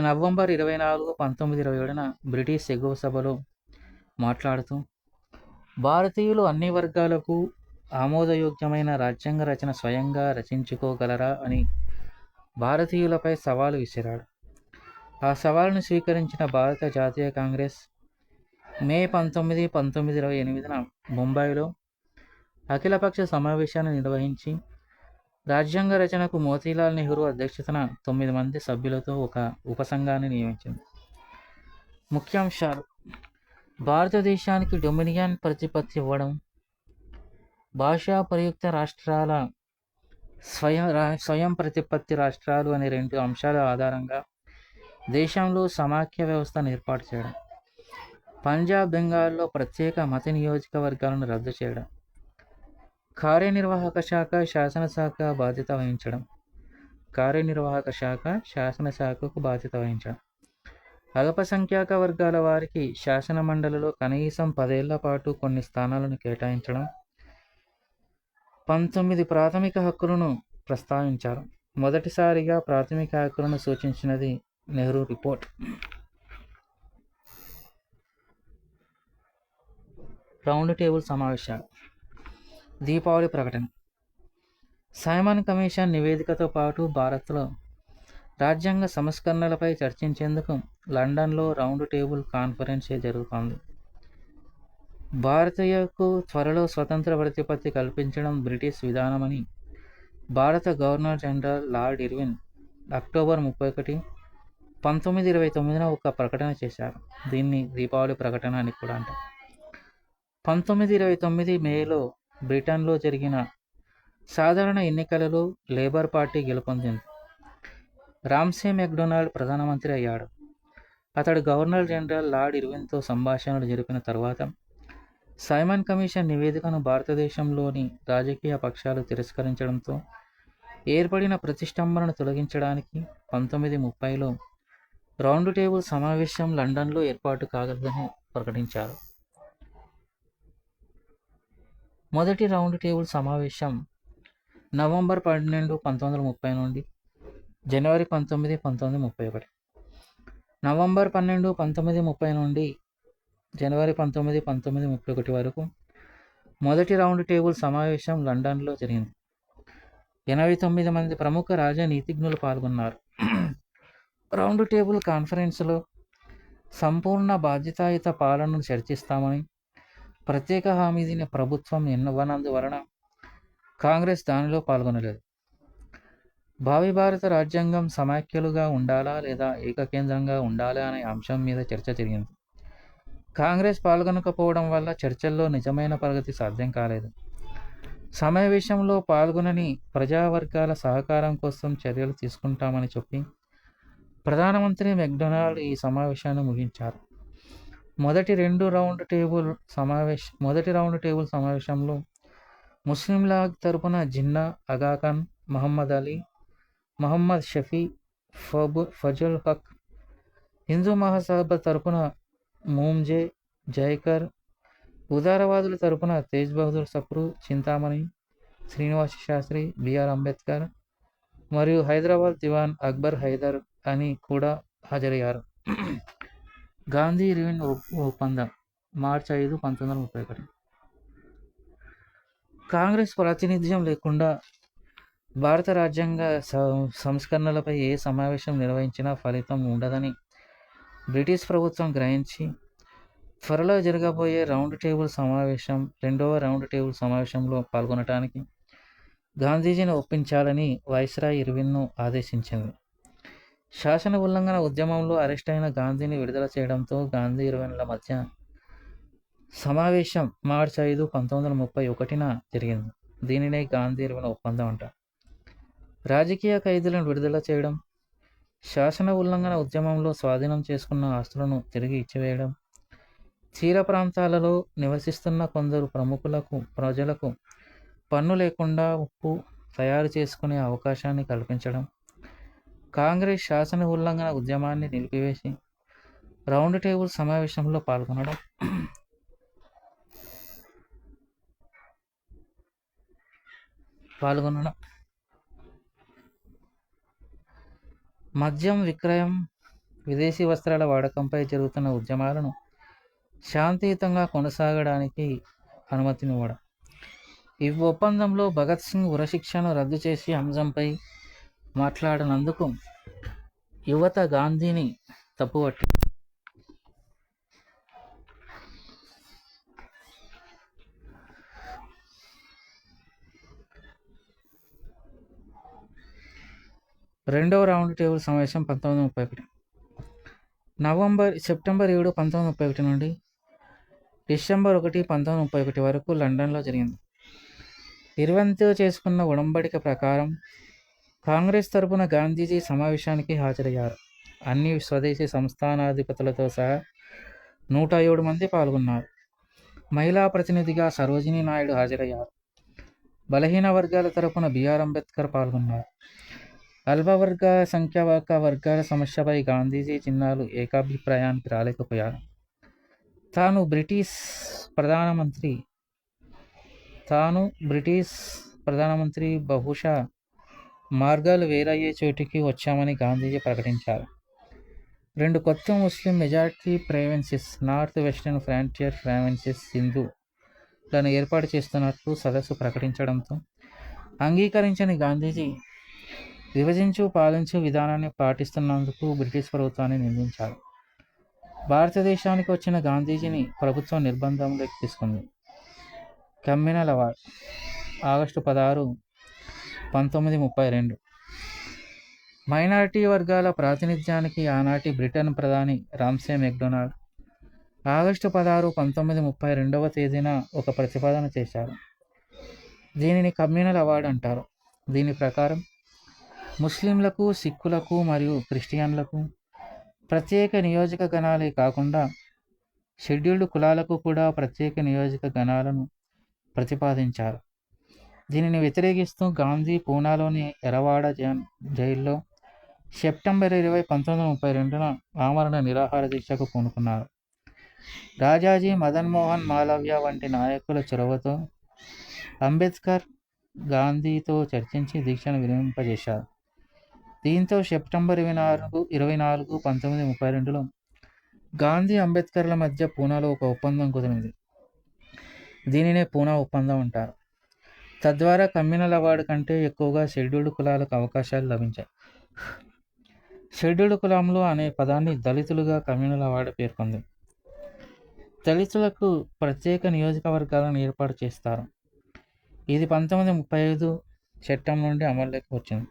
నవంబర్ 24, 1927 బ్రిటిష్ ఎగువ సభలో మాట్లాడుతూ, భారతీయులు అన్ని వర్గాలకు ఆమోదయోగ్యమైన రాజ్యాంగ రచన స్వయంగా రచించుకోగలరా అని భారతీయులపై సవాలు విసిరాడు. ఆ సవాలును స్వీకరించిన భారత జాతీయ కాంగ్రెస్ మే 19, 1928 ముంబైలో అఖిలపక్ష సమావేశాన్ని నిర్వహించి రాజ్యాంగ రచనకు మోతీలాల్ నెహ్రూ అధ్యక్షతన 9 మంది సభ్యులతో ఒక ఉపసంఘాన్ని నియమించింది. ముఖ్యాంశాలు: భారతదేశానికి డొమినియన్ ప్రతిపత్తి ఇవ్వడం, భాషా ప్రయుక్త రాష్ట్రాల స్వయం ప్రతిపత్తి రాష్ట్రాలు అనే 2 అంశాల ఆధారంగా దేశంలో సమాఖ్య వ్యవస్థను ఏర్పాటు చేయడం, పంజాబ్, బెంగాల్లో ప్రత్యేక మత నియోజకవర్గాలను రద్దు చేయడం, కార్యనిర్వాహక శాఖ శాసనశాఖ బాధ్యత వహించడం, శాసనశాఖకు బాధ్యత వహించడం, అల్పసంఖ్యాక వర్గాల వారికి శాసన మండలిలో కనీసం 10 ఏళ్ల పాటు కొన్ని స్థానాలను కేటాయించడం, 19 ప్రాథమిక హక్కులను ప్రస్తావించారు. మొదటిసారిగా ప్రాథమిక హక్కులను సూచించినది నెహ్రూ రిపోర్ట్. రౌండ్ టేబుల్ సమావేశాలు. దీపావళి ప్రకటన. సైమన్ కమిషన్ నివేదికతో పాటు భారత్లో రాజ్యాంగ సంస్కరణలపై చర్చించేందుకు లండన్లో రౌండ్ టేబుల్ కాన్ఫరెన్సే జరుగుతోంది. భారతీయకు త్వరలో స్వతంత్ర ప్రతిపత్తి కల్పించడం బ్రిటిష్ విధానమని భారత governor general lord Irwin October 31, 1929 ఒక ప్రకటన చేశారు. దీన్ని దీపావళి ప్రకటన అని కూడా అంటారు. 1929 మేలో బ్రిటన్లో జరిగిన సాధారణ ఎన్నికలలో లేబర్ పార్టీ గెలుపొందింది. రామ్సే మెక్డొనాల్డ్ ప్రధానమంత్రి అయ్యాడు. అతడు గవర్నర్ జనరల్ లార్డ్ ఇర్విన్తో సంభాషణలు జరిపిన తర్వాత సైమన్ కమిషన్ నివేదికను భారతదేశంలోని రాజకీయ పక్షాలు తిరస్కరించడంతో ఏర్పడిన ప్రతిష్టంభనను తొలగించడానికి 1930లో రౌండ్ టేబుల్ సమావేశం లండన్లో ఏర్పాటు కాగలదని ప్రకటించారు. మొదటి రౌండ్ టేబుల్ సమావేశం నవంబర్ 12, 1930 నుండి జనవరి 19, 1931. నవంబర్ 12, 1930 నుండి జనవరి 19, 1931 వరకు మొదటి రౌండ్ టేబుల్ సమావేశం లండన్లో జరిగింది. 89 మంది ప్రముఖ రాజనీతిజ్ఞులు పాల్గొన్నారు. రౌండ్ టేబుల్ కాన్ఫరెన్స్లో సంపూర్ణ బాధ్యతాయుత పాలనను చర్చిస్తామని ప్రత్యేక హామీని ప్రభుత్వం ఇవ్వనందువలన కాంగ్రెస్ దానిలో పాల్గొనలేదు. భావి భారత రాజ్యాంగం సమాఖ్యలుగా ఉండాలా లేదా ఏకకేంద్రంగా ఉండాలా అనే అంశం మీద చర్చ జరిగింది. కాంగ్రెస్ పాల్గొనకపోవడం వల్ల చర్చల్లో నిజమైన ప్రగతి సాధ్యం కాలేదు. సమావేశంలో పాల్గొనని ప్రజావర్గాల సహకారం కోసం చర్యలు తీసుకుంటామని చెప్పి ప్రధానమంత్రి మెక్డొనాల్డ్ ఈ సమావేశాన్ని ముగించారు. మొదటి రౌండ్ టేబుల్ సమావేశంలో ముస్లిం లీగ్ తరపున జిన్నా ఆగా ఖాన్, మహమ్మద్ అలీ, మహమ్మద్ షఫీ, ఫజల్ హక్, హిందూ మహాసభ తరపున మూమ్జే జైకర్, ఉదారవాదుల తరపున తేజ్ బహదూర్ సప్రు, చింతామణి, శ్రీనివాస శాస్త్రి, బిఆర్ అంబేద్కర్ మరియు హైదరాబాద్ దివాన్ అక్బర్ హైదర్ అని కూడా హాజరయ్యారు. గాంధీ ఇర్విన్ ఒప్పందం మార్చి 5, 1931. కాంగ్రెస్ ప్రాతినిధ్యం లేకుండా భారత రాజ్యాంగ సంస్కరణలపై ఏ సమావేశం నిర్వహించినా ఫలితం ఉండదని బ్రిటిష్ ప్రభుత్వం గ్రహించి త్వరలో జరగబోయే రౌండ్ టేబుల్ సమావేశం 2వ రౌండ్ టేబుల్ సమావేశంలో పాల్గొనడానికి గాంధీజీని ఒప్పించాలని వైస్రాయ్ ఇర్విన్ను ఆదేశించింది. శాసన ఉల్లంఘన ఉద్యమంలో అరెస్ట్ అయిన గాంధీని విడుదల చేయడంతో గాంధీ ఇర్విన్ల మధ్య సమావేశం మార్చి 5, 1931 జరిగింది. దీనినే గాంధీ ఇర్విన్ ఒప్పందం అంటారు. రాజకీయ ఖైదీలను విడుదల చేయడం, శాసన ఉల్లంఘన ఉద్యమంలో స్వాధీనం చేసుకున్న ఆస్తులను తిరిగి ఇచ్చివేయడం, తీర ప్రాంతాలలో నివసిస్తున్న కొందరు ప్రజలకు పన్ను లేకుండా ఉప్పు తయారు చేసుకునే అవకాశాన్ని కల్పించడం, కాంగ్రెస్ శాసన ఉల్లంఘన ఉద్యమాన్ని నిలిపివేసి రౌండ్ టేబుల్ సమావేశంలో పాల్గొనడం, మద్యం విక్రయం, విదేశీ వస్త్రాల వాడకంపై జరుగుతున్న ఉద్యమాలను శాంతియుతంగా కొనసాగడానికి అనుమతినివ్వడం. ఈ ఒప్పందంలో భగత్ సింగ్ ఉరశిక్షను రద్దు చేసి అంశంపై మాట్లాడినందుకు యువత గాంధీని తప్పుపట్టి రెండవ రౌండ్ టేబుల్ సమావేశం 1931 సెప్టెంబర్ 7, 1931 నుండి డిసెంబర్ 1, 1931 వరకు లండన్లో జరిగింది. ఇర్విన్తో చేసుకున్న ఉడంబడిక ప్రకారం కాంగ్రెస్ తరపున గాంధీజీ సమావేశానికి హాజరయ్యారు. అన్ని స్వదేశీ సంస్థానాధిపతులతో సహా 107 మంది పాల్గొన్నారు. మహిళా ప్రతినిధిగా సరోజినీ నాయుడు హాజరయ్యారు. బలహీన వర్గాల తరపున బిఆర్ అంబేద్కర్ పాల్గొన్నారు. అల్పవర్గ సంఖ్యాక వర్గాల సమస్యపై గాంధీజీ చిన్నాలు ఏకాభిప్రాయానికి రాలేకపోయారు. తాను బ్రిటిష్ ప్రధానమంత్రి బహుశా మార్గాలు వేరయ్యే చోటికి వచ్చామని గాంధీజీ ప్రకటించారు. 2 కొత్త Muslim majority provinces, north western frontier provinces సింధులను ఏర్పాటు చేస్తున్నట్లు సదస్సు ప్రకటించడంతో అంగీకరించని గాంధీజీ విభజించు పాలించు విధానాన్ని పాటిస్తున్నందుకు బ్రిటిష్ ప్రభుత్వాన్ని నిందించారు. భారతదేశానికి వచ్చిన గాంధీజీని ప్రభుత్వం నిర్బంధంలోకి తీసుకుంది. Communal award August 16, 1932. మైనారిటీ వర్గాల ప్రాతినిధ్యానికి ఆనాటి బ్రిటన్ ప్రధాని రామ్సే మెక్డొనాల్డ్ ఆగస్టు 16, 1932 తేదీన ఒక ప్రతిపాదన చేశారు. దీనిని కమ్యూనల్ అవార్డు అంటారు. దీని ప్రకారం ముస్లింలకు, సిక్కులకు మరియు క్రిస్టియన్లకు ప్రత్యేక నియోజక గణాలే కాకుండా షెడ్యూల్డ్ కులాలకు కూడా ప్రత్యేక నియోజక గణాలను ప్రతిపాదించారు. దీనిని వ్యతిరేకిస్తూ గాంధీ పూనాలోని ఎరవాడ జైల్లో సెప్టెంబర్ 20, 1932న ఆమరణ నిరాహార దీక్షకు పూనుకున్నారు. రాజాజీ, మదన్మోహన్ మాలవ్య వంటి నాయకుల చొరవతో అంబేద్కర్ గాంధీతో చర్చించి దీక్షను విరమింపజేశారు. దీంతో సెప్టెంబర్ 24, 1932లో గాంధీ అంబేద్కర్ల మధ్య పూనాలో ఒక ఒప్పందం కుదిరింది. దీనినే పూనా ఒప్పందం అంటారు. తద్వారా కమ్యూనల్ అవార్డు కంటే ఎక్కువగా షెడ్యూల్డ్ కులాలకు అవకాశాలు లభించాయి. షెడ్యూల్డ్ కులంలో అనే పదాన్ని దళితులుగా కమ్యూనల్ అవార్డు పేర్కొంది. దళితులకు ప్రత్యేక నియోజకవర్గాలను ఏర్పాటు చేస్తారు. ఇది 1935 చట్టం నుండి అమల్లోకి వచ్చింది.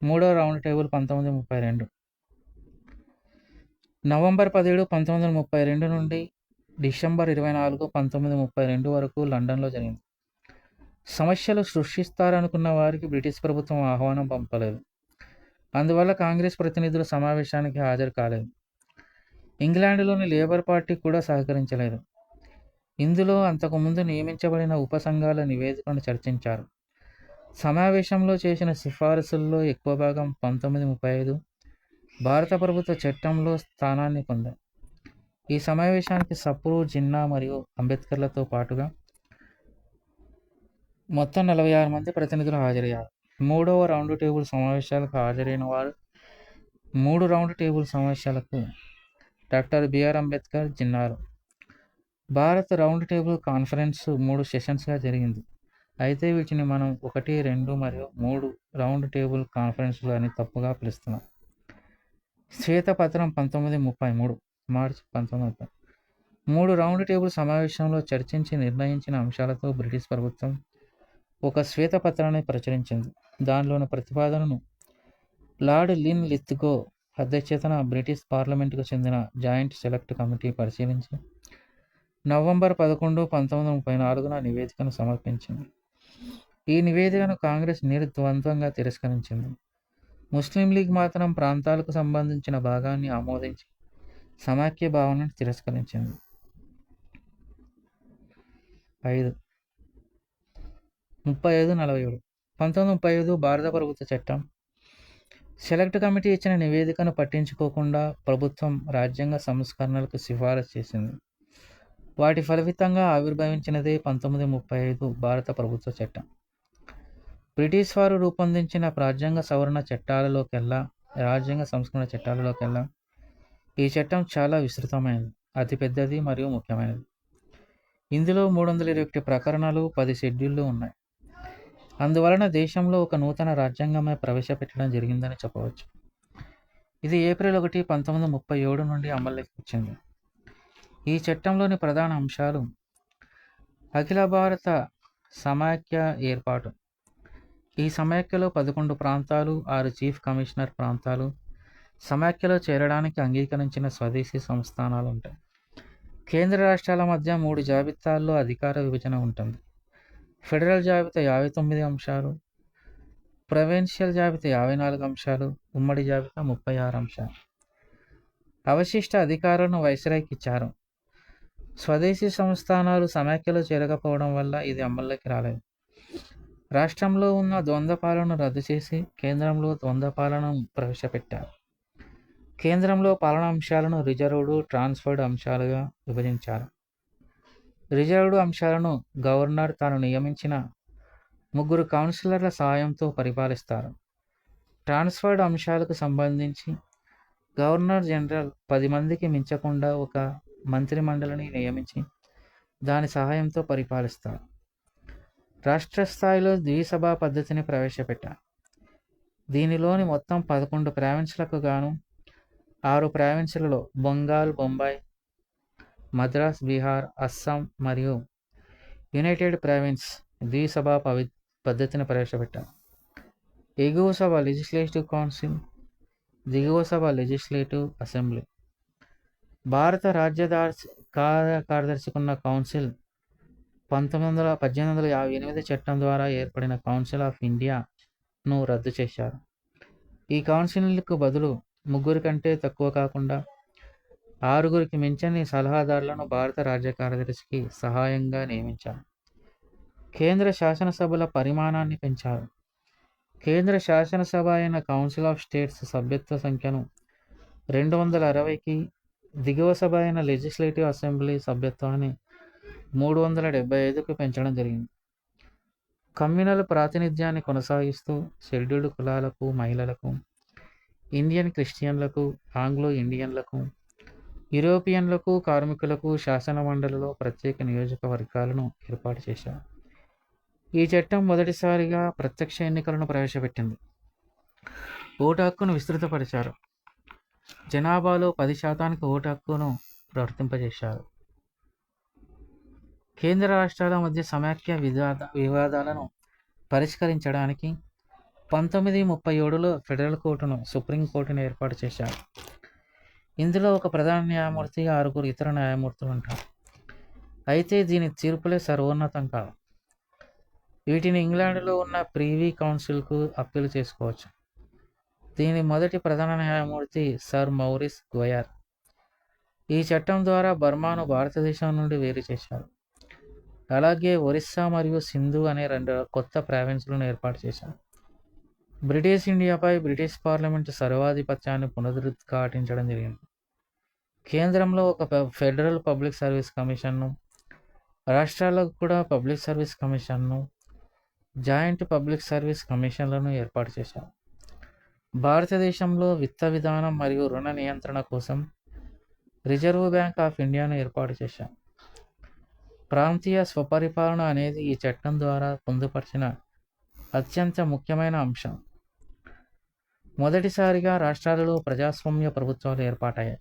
మూడవ రౌండ్ టేబుల్ 1932 నవంబర్ 17, 1932 నుండి డిసెంబర్ 24, 1932 వరకు లండన్లో జరిగింది. సమస్యలు సృష్టిస్తారనుకున్న వారికి బ్రిటిష్ ప్రభుత్వం ఆహ్వానం పంపలేదు. అందువల్ల కాంగ్రెస్ ప్రతినిధులు సమావేశానికి హాజరు కాలేదు. ఇంగ్లాండ్లోని లేబర్ పార్టీ కూడా సహకరించలేదు. ఇందులో అంతకుముందు నియమించబడిన ఉపసంఘాల నివేదికను చర్చించారు. సమావేశంలో చేసిన సిఫారసుల్లో ఎక్కువ భాగం 1935 భారత ప్రభుత్వ చట్టంలో స్థానాన్ని పొందాయి. ఈ సమావేశానికి సప్రు, జిన్నా మరియు అంబేద్కర్లతో పాటుగా మొత్తం 46 మంది ప్రతినిధులు హాజరయ్యారు. మూడవ రౌండ్ టేబుల్ సమావేశాలకు హాజరైన వారు 3 రౌండ్ టేబుల్ సమావేశాలకు డాక్టర్ బిఆర్ అంబేద్కర్, జిన్నారు. భారత్ రౌండ్ టేబుల్ కాన్ఫరెన్స్ 3 సెషన్స్గా జరిగింది. అయితే వీటిని మనం 1, 2 మరియు 3 రౌండ్ టేబుల్ కాన్ఫరెన్స్లు అని తప్పుగా పిలుస్తున్నాం. శ్వేతపత్రం 1933 మార్చి 1930. 3 రౌండ్ టేబుల్ సమావేశంలో చర్చించి నిర్ణయించిన అంశాలతో బ్రిటిష్ ప్రభుత్వం ఒక శ్వేతపత్రాన్ని ప్రచురించింది. దానిలోని ప్రతిపాదనను లార్డ్ లిన్ లిత్గో అధ్యక్షతన బ్రిటిష్ పార్లమెంటుకు చెందిన జాయింట్ సెలెక్ట్ కమిటీ పరిశీలించి నవంబర్ 11, 1934న నివేదికను సమర్పించింది. ఈ నివేదికను కాంగ్రెస్ నిర్ద్వంద్వంగా తిరస్కరించింది. ముస్లిం లీగ్ మాత్రం ప్రాంతాలకు సంబంధించిన భాగాన్ని ఆమోదించి సమాఖ్య భావనను తిరస్కరించింది. 5 3547 1935 భారత ప్రభుత్వ చట్టం. సెలెక్ట్ కమిటీ ఇచ్చిన నివేదికను పట్టించుకోకుండా ప్రభుత్వం రాజ్యాంగ సంస్కరణలకు సిఫారసు చేసింది. వాటి ఫలితంగా ఆవిర్భవించినదే 1935 భారత ప్రభుత్వ చట్టం. బ్రిటిష్ వారు రూపొందించిన రాజ్యాంగ సంస్కరణ చట్టాలలోకెల్లా ఈ చట్టం చాలా విస్తృతమైనది, అతిపెద్దది మరియు ముఖ్యమైనది. ఇందులో 321 ప్రకరణలు, 10 షెడ్యూళ్లు ఉన్నాయి. అందువలన దేశంలో ఒక నూతన రాజ్యాంగమే ప్రవేశపెట్టడం జరిగిందని చెప్పవచ్చు. ఇది ఏప్రిల్ 1, 1937 నుండి అమల్లోకి వచ్చింది. ఈ చట్టంలోని ప్రధాన అంశాలు: అఖిల భారత సమాఖ్య ఏర్పాటు. ఈ సమాఖ్యలో 11 ప్రాంతాలు, 6 చీఫ్ కమిషనర్ ప్రాంతాలు, సమాఖ్యలో చేరడానికి అంగీకరించిన స్వదేశీ సంస్థానాలు ఉంటాయి. కేంద్ర రాష్ట్రాల మధ్య 3 జాబితాల్లో అధికార విభజన ఉంటుంది. ఫెడరల్ జాబితా 59 అంశాలు, ప్రొవిన్షియల్ జాబితా 54 అంశాలు, ఉమ్మడి జాబితా 36 అంశాలు. అవశిష్ట అధికారాలను వైస్రాయ్కి ఇచ్చారు. స్వదేశీ సంస్థానాలు సమాఖ్యలో చేరకపోవడం వల్ల ఇది అమల్లోకి రాలేదు. రాష్ట్రంలో ఉన్న ద్వంద్వ పాలనను రద్దు చేసి కేంద్రంలో ద్వంద్వ పాలనను ప్రవేశపెట్టారు. కేంద్రంలో పాలనా అంశాలను రిజర్వ్డ్, ట్రాన్స్ఫర్డ్ అంశాలుగా విభజించారు. రిజర్వ్డ్ అంశాలను గవర్నర్ తాను నియమించిన 3 కౌన్సిలర్ల సహాయంతో పరిపాలిస్తారు. ట్రాన్స్ఫర్డ్ అంశాలకు సంబంధించి గవర్నర్ జనరల్ 10 మందికి మించకుండా ఒక మంత్రిమండలిని నియమించి దాని సహాయంతో పరిపాలిస్తారు. రాష్ట్ర స్థాయిలో ద్విసభా పద్ధతిని ప్రవేశపెట్టారు. దీనిలోని మొత్తం 11 ప్రావిన్స్లకు గాను 6 ప్రావిన్సులలో బెంగాల్, బొంబాయి, మద్రాస్, బీహార్, అస్సాం మరియు యునైటెడ్ ప్రావిన్స్ ద్విసభా పద్ధతిని ప్రవేశపెట్టారు. ఎగువ సభ లెజిస్లేటివ్ కౌన్సిల్, దిగువ సభ లెజిస్లేటివ్ అసెంబ్లీ. భారత రాజ్య కార్యదర్శికున్న కౌన్సిల్ 1858 చట్టం ద్వారా ఏర్పడిన కౌన్సిల్ ఆఫ్ ఇండియాను రద్దు చేశారు. ఈ కౌన్సిల్కు బదులు 3 కంటే తక్కువ కాకుండా 6 మించని సలహాదారులను భారత రాజ్య కార్యదర్శికి సహాయంగా నియమించారు. కేంద్ర శాసనసభల పరిమాణాన్ని పెంచారు. కేంద్ర శాసనసభ అయిన కౌన్సిల్ ఆఫ్ స్టేట్స్ సభ్యత్వ సంఖ్యను 260కి, దిగువ సభ అయిన లెజిస్లేటివ్ అసెంబ్లీ సభ్యత్వాన్ని 375కు పెంచడం జరిగింది. కమ్యూనల్ ప్రాతినిధ్యాన్ని కొనసాగిస్తూ షెడ్యూల్డ్ కులాలకు, మహిళలకు, ఇండియన్ క్రిస్టియన్లకు, ఆంగ్లో ఇండియన్లకు, యూరోపియన్లకు, కార్మికులకు శాసన మండలిలో ప్రత్యేక నియోజకవర్గాలను ఏర్పాటు చేశారు. ఈ చట్టం మొదటిసారిగా ప్రత్యక్ష ఎన్నికలను ప్రవేశపెట్టింది. ఓటు హక్కును విస్తృతపరిచారు. జనాభాలో 10% ఓటు హక్కును వర్తింపజేశారు. కేంద్ర రాష్ట్రాల మధ్య సమాఖ్య వివాదాలను పరిష్కరించడానికి 1937లో ఫెడరల్ కోర్టును, సుప్రీంకోర్టును ఏర్పాటు చేశారు. ఇందులో ఒక ప్రధాన న్యాయమూర్తి, 6 ఇతర న్యాయమూర్తులు ఉంటారు. అయితే దీని తీర్పులే సర్వోన్నతం కాదు. వీటిని ఇంగ్లాండ్లో ఉన్న ప్రివీ కౌన్సిల్కు అప్పీలు చేసుకోవచ్చు. దీని మొదటి ప్రధాన న్యాయమూర్తి సర్ మౌరిస్ గోయర్. ఈ చట్టం ద్వారా బర్మాను భారతదేశం నుండి వేరు చేశారు. అలాగే ఒరిస్సా మరియు సింధు అనే 2 కొత్త ప్రావిన్సులను ఏర్పాటు చేశారు. బ్రిటిష్ ఇండియాపై బ్రిటిష్ పార్లమెంటు సర్వాధిపత్యాన్ని పునరుద్ఘాటించడం జరిగింది. కేంద్రంలో ఒక ఫెడరల్ పబ్లిక్ సర్వీస్ కమిషన్ను, రాష్ట్రాలకు కూడా పబ్లిక్ సర్వీస్ కమిషన్ను, జాయింట్ పబ్లిక్ సర్వీస్ కమిషన్లను ఏర్పాటు చేశారు. భారతదేశంలో విత్త విధానం మరియు రుణ నియంత్రణ కోసం రిజర్వ్ బ్యాంక్ ఆఫ్ ఇండియాను ఏర్పాటు చేశారు. ప్రాంతీయ స్వపరిపాలన అనేది ఈ చట్టం ద్వారా పొందుపరిచిన అత్యంత ముఖ్యమైన అంశం. మొదటిసారిగా రాష్ట్రాలలో ప్రజాస్వామ్య ప్రభుత్వాలు ఏర్పాటయ్యాయి.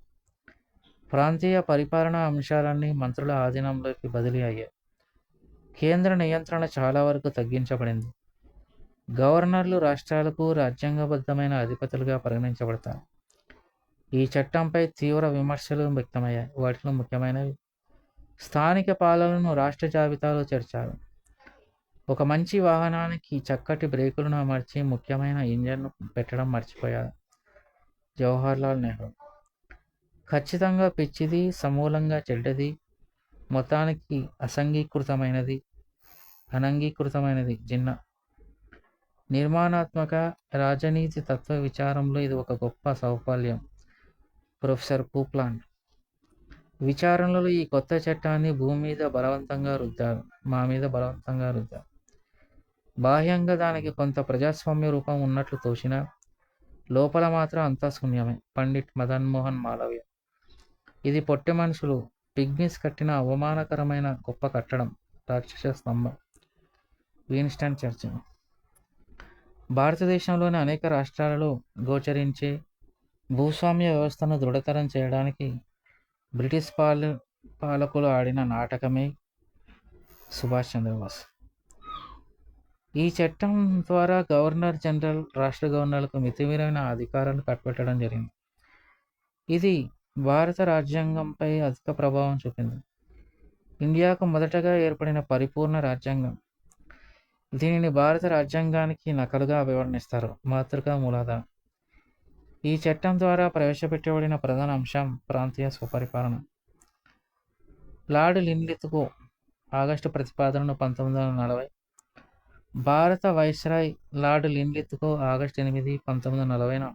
ప్రాంతీయ పరిపాలనా అంశాలన్నీ మంత్రుల ఆధీనంలోకి బదిలీ అయ్యాయి. కేంద్ర నియంత్రణ చాలా వరకు తగ్గించబడింది. గవర్నర్లు రాష్ట్రాలకు రాజ్యాంగబద్ధమైన అధిపతులుగా పరిగణించబడతారు. ఈ చట్టంపై తీవ్ర విమర్శలు వ్యక్తమయ్యాయి. వాటిలో ముఖ్యమైనవి: స్థానిక పాలనను రాష్ట్ర జాబితాలో చేర్చారు, ఒక మంచి వాహనానికి చక్కటి బ్రేకులను అమర్చి ముఖ్యమైన ఇంజన్ను పెట్టడం మర్చిపోయారు జవహర్లాల్ నెహ్రూ. ఖచ్చితంగా పిచ్చిది, సమూలంగా చెడ్డది, మొత్తానికి అనంగీకృతమైనది జిన్నా. నిర్మాణాత్మక రాజనీతి తత్వ విచారంలో ఇది ఒక గొప్ప సౌఫల్యం. ప్రొఫెసర్ కూప్లాండ్. విచారణలో ఈ కొత్త చట్టాన్ని మా మీద బలవంతంగా రుద్దారు. బాహ్యంగా దానికి కొంత ప్రజాస్వామ్య రూపం ఉన్నట్లు తోచినా లోపల మాత్రం అంతా శూన్యమే. పండిట్ మదన్ మోహన్ మాలవ్య. ఇది పొట్టె మనుషులు పిగ్మిస్ కట్టిన అవమానకరమైన గొప్ప కట్టడం, రాక్షస స్తంభం. Winston Churchill. భారతదేశంలోని అనేక రాష్ట్రాలలో గోచరించే భూస్వామ్య వ్యవస్థను దృఢతరం చేయడానికి బ్రిటిష్ పాలకులు ఆడిన నాటకమే సుభాష్ చంద్రబోస్. ఈ చట్టం ద్వారా గవర్నర్ జనరల్ రాష్ట్ర గవర్నర్లకు మితిమీరిన అధికారాలు కట్టబెట్టడం జరిగింది. ఇది భారత రాజ్యాంగంపై అధిక ప్రభావం చూపింది. ఇండియాకు మొదటగా ఏర్పడిన పరిపూర్ణ రాజ్యాంగం. దీనిని భారత రాజ్యాంగానికి నకలుగా అభివర్ణిస్తారు. మాతృకా మూలాధారం. ఈ చట్టం ద్వారా ప్రవేశపెట్టబడిన ప్రధాన అంశం ప్రాంతీయ స్వపరిపాలన. లార్డ్ లిన్లిత్గో ఆగస్టు ప్రతిపాదనను 1940. భారత వైస్రాయ్ లార్డ్ లిన్లిత్గో ఆగస్టు 8, 1940న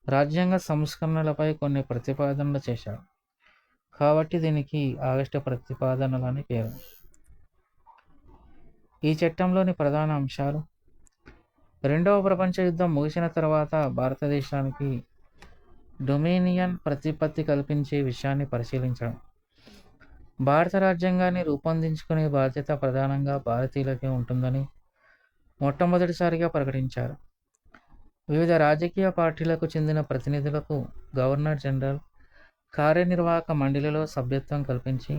రాజ్యాంగ సంస్కరణలపై కొన్ని ప్రతిపాదనలు చేశారు. కాబట్టి దీనికి ఆగస్టు ప్రతిపాదనలని పేరు. ఈ చట్టంలోని ప్రధాన అంశాలు: రెండవ ప్రపంచ యుద్ధం ముగిసిన తర్వాత భారతదేశానికి డొమినియన్ ప్రతిపత్తి కల్పించే విషయాన్ని పరిశీలించడం. భారత రాజ్యాంగాన్ని రూపొందించుకునే బాధ్యత ప్రధానంగా భారతీయులకే ఉంటుందని మొట్టమొదటిసారిగా ప్రకటించారు. వివిధ రాజకీయ పార్టీలకు చెందిన ప్రతినిధులకు గవర్నర్ జనరల్ కార్యనిర్వాహక మండలిలో సభ్యత్వం కల్పించి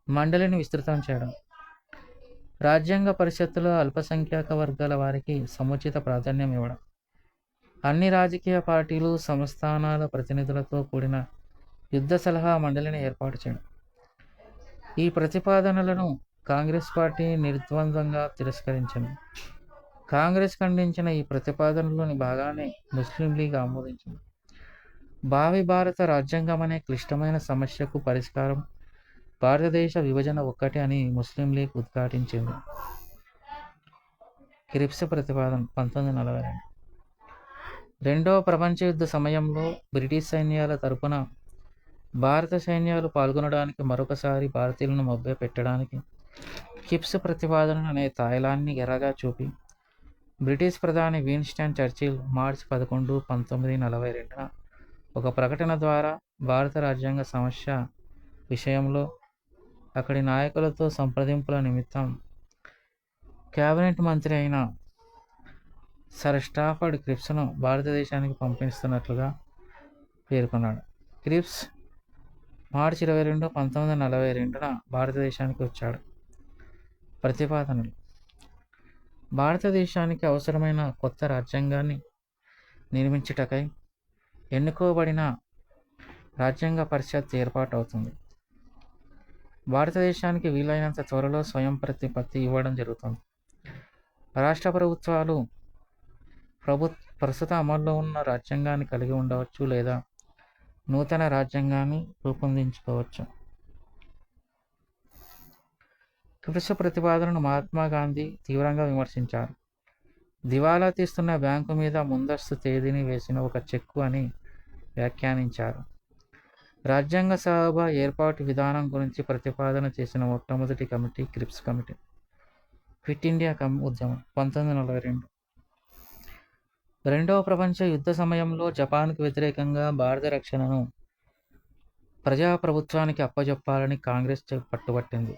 మండలిని విస్తృతం చేయడం. రాజ్యాంగ పరిషత్తులో అల్పసంఖ్యాక వర్గాల వారికి సముచిత ప్రాధాన్యం ఇవ్వడం. అన్ని రాజకీయ పార్టీలు, సంస్థానాల ప్రతినిధులతో కూడిన యుద్ధ సలహా మండలిని ఏర్పాటు చేయడం. ఈ ప్రతిపాదనలను కాంగ్రెస్ పార్టీ నిర్ద్వంద్వంగా తిరస్కరించింది. కాంగ్రెస్ ఖండించిన ఈ ప్రతిపాదనలోని భాగాన్ని ముస్లిం లీగ్ ఆమోదించింది. భావి భారత రాజ్యాంగం అనే క్లిష్టమైన సమస్యకు పరిష్కారం భారతదేశ విభజన ఒక్కటే అని ముస్లిం లీగ్ ఉద్ఘాటించింది. క్రిప్స్ ప్రతిపాదన 1942. రెండవ ప్రపంచ యుద్ధ సమయంలో బ్రిటిష్ సైన్యాల తరపున భారత సైన్యాలు పాల్గొనడానికి మరొకసారి భారతీయులను మభ్యపెట్టడానికి కిప్స్ ప్రతిపాదన అనే తాయిలాన్ని ఎర్రగా చూపి బ్రిటిష్ ప్రధాని విన్స్టన్ చర్చిల్ మార్చి 11, 1942న ఒక ప్రకటన ద్వారా భారత రాజ్యాంగ సమస్య విషయంలో అక్కడి నాయకులతో సంప్రదింపుల నిమిత్తం కేబినెట్ మంత్రి అయిన సర్ స్టాఫర్డ్ క్రిప్స్ను భారతదేశానికి పంపిస్తున్నట్లుగా పేర్కొన్నాడు. క్రిప్స్ మార్చి 22, 1942న భారతదేశానికి వచ్చాడు. ప్రతిపాదనలు: భారతదేశానికి అవసరమైన కొత్త రాజ్యాంగాన్ని నిర్మించుటకై ఎన్నుకోబడిన రాజ్యాంగ పరిషత్ ఏర్పాటు అవుతుంది. భారతదేశానికి వీలైనంత త్వరలో స్వయం ప్రతిపత్తి ఇవ్వడం జరుగుతుంది. రాష్ట్ర ప్రభుత్వాలు ప్రస్తుత అమల్లో ఉన్న రాజ్యాంగాన్ని కలిగి ఉండవచ్చు లేదా నూతన రాజ్యాంగాన్ని రూపొందించుకోవచ్చు. క్రిప్స్ ప్రతిపాదనను మహాత్మా గాంధీ తీవ్రంగా విమర్శించారు. దివాలా తీస్తున్న బ్యాంకు మీద ముందస్తు తేదీని వేసిన ఒక చెక్కు అని వ్యాఖ్యానించారు. రాజ్యాంగ సభ ఏర్పాటు విధానం గురించి ప్రతిపాదన చేసిన మొట్టమొదటి కమిటీ క్రిప్స్ కమిటీ. క్విట్ ఇండియా ఉద్యమం 1942. రెండవ ప్రపంచ యుద్ధ సమయంలో జపాన్కు వ్యతిరేకంగా భారత రక్షణను ప్రజాప్రభుత్వానికి అప్పజెప్పాలని కాంగ్రెస్ పట్టుబట్టింది.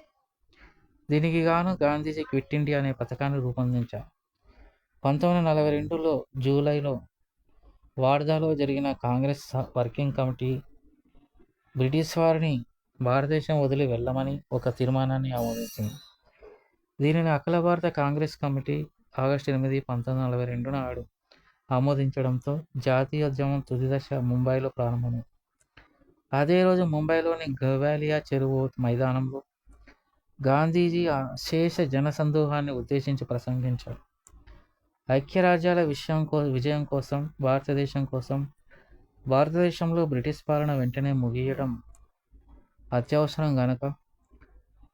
దీనికి గాను గాంధీజీ క్విట్ ఇండియా అనే పథకాన్ని రూపొందించారు. 1942 జూలైలో వార్ధాలో జరిగిన కాంగ్రెస్ వర్కింగ్ కమిటీ బ్రిటిష్ వారిని భారతదేశం వదిలి వెళ్ళమని ఒక తీర్మానాన్ని ఆమోదించింది. దీనిని అఖిల భారత కాంగ్రెస్ కమిటీ ఆగస్టు 8, 1942 నాడు ఆమోదించడంతో జాతీయోద్యమం తుది దశ ముంబైలో ప్రారంభమైంది. అదే రోజు ముంబైలోని గవాలియా చెరువు మైదానంలో గాంధీజీ అశేష జనసందోహాన్ని ఉద్దేశించి ప్రసంగించారు. ఐక్యరాజ్యాల విజయం కోసం, భారతదేశంలో బ్రిటిష్ పాలన వెంటనే ముగియడం అత్యవసరం గనక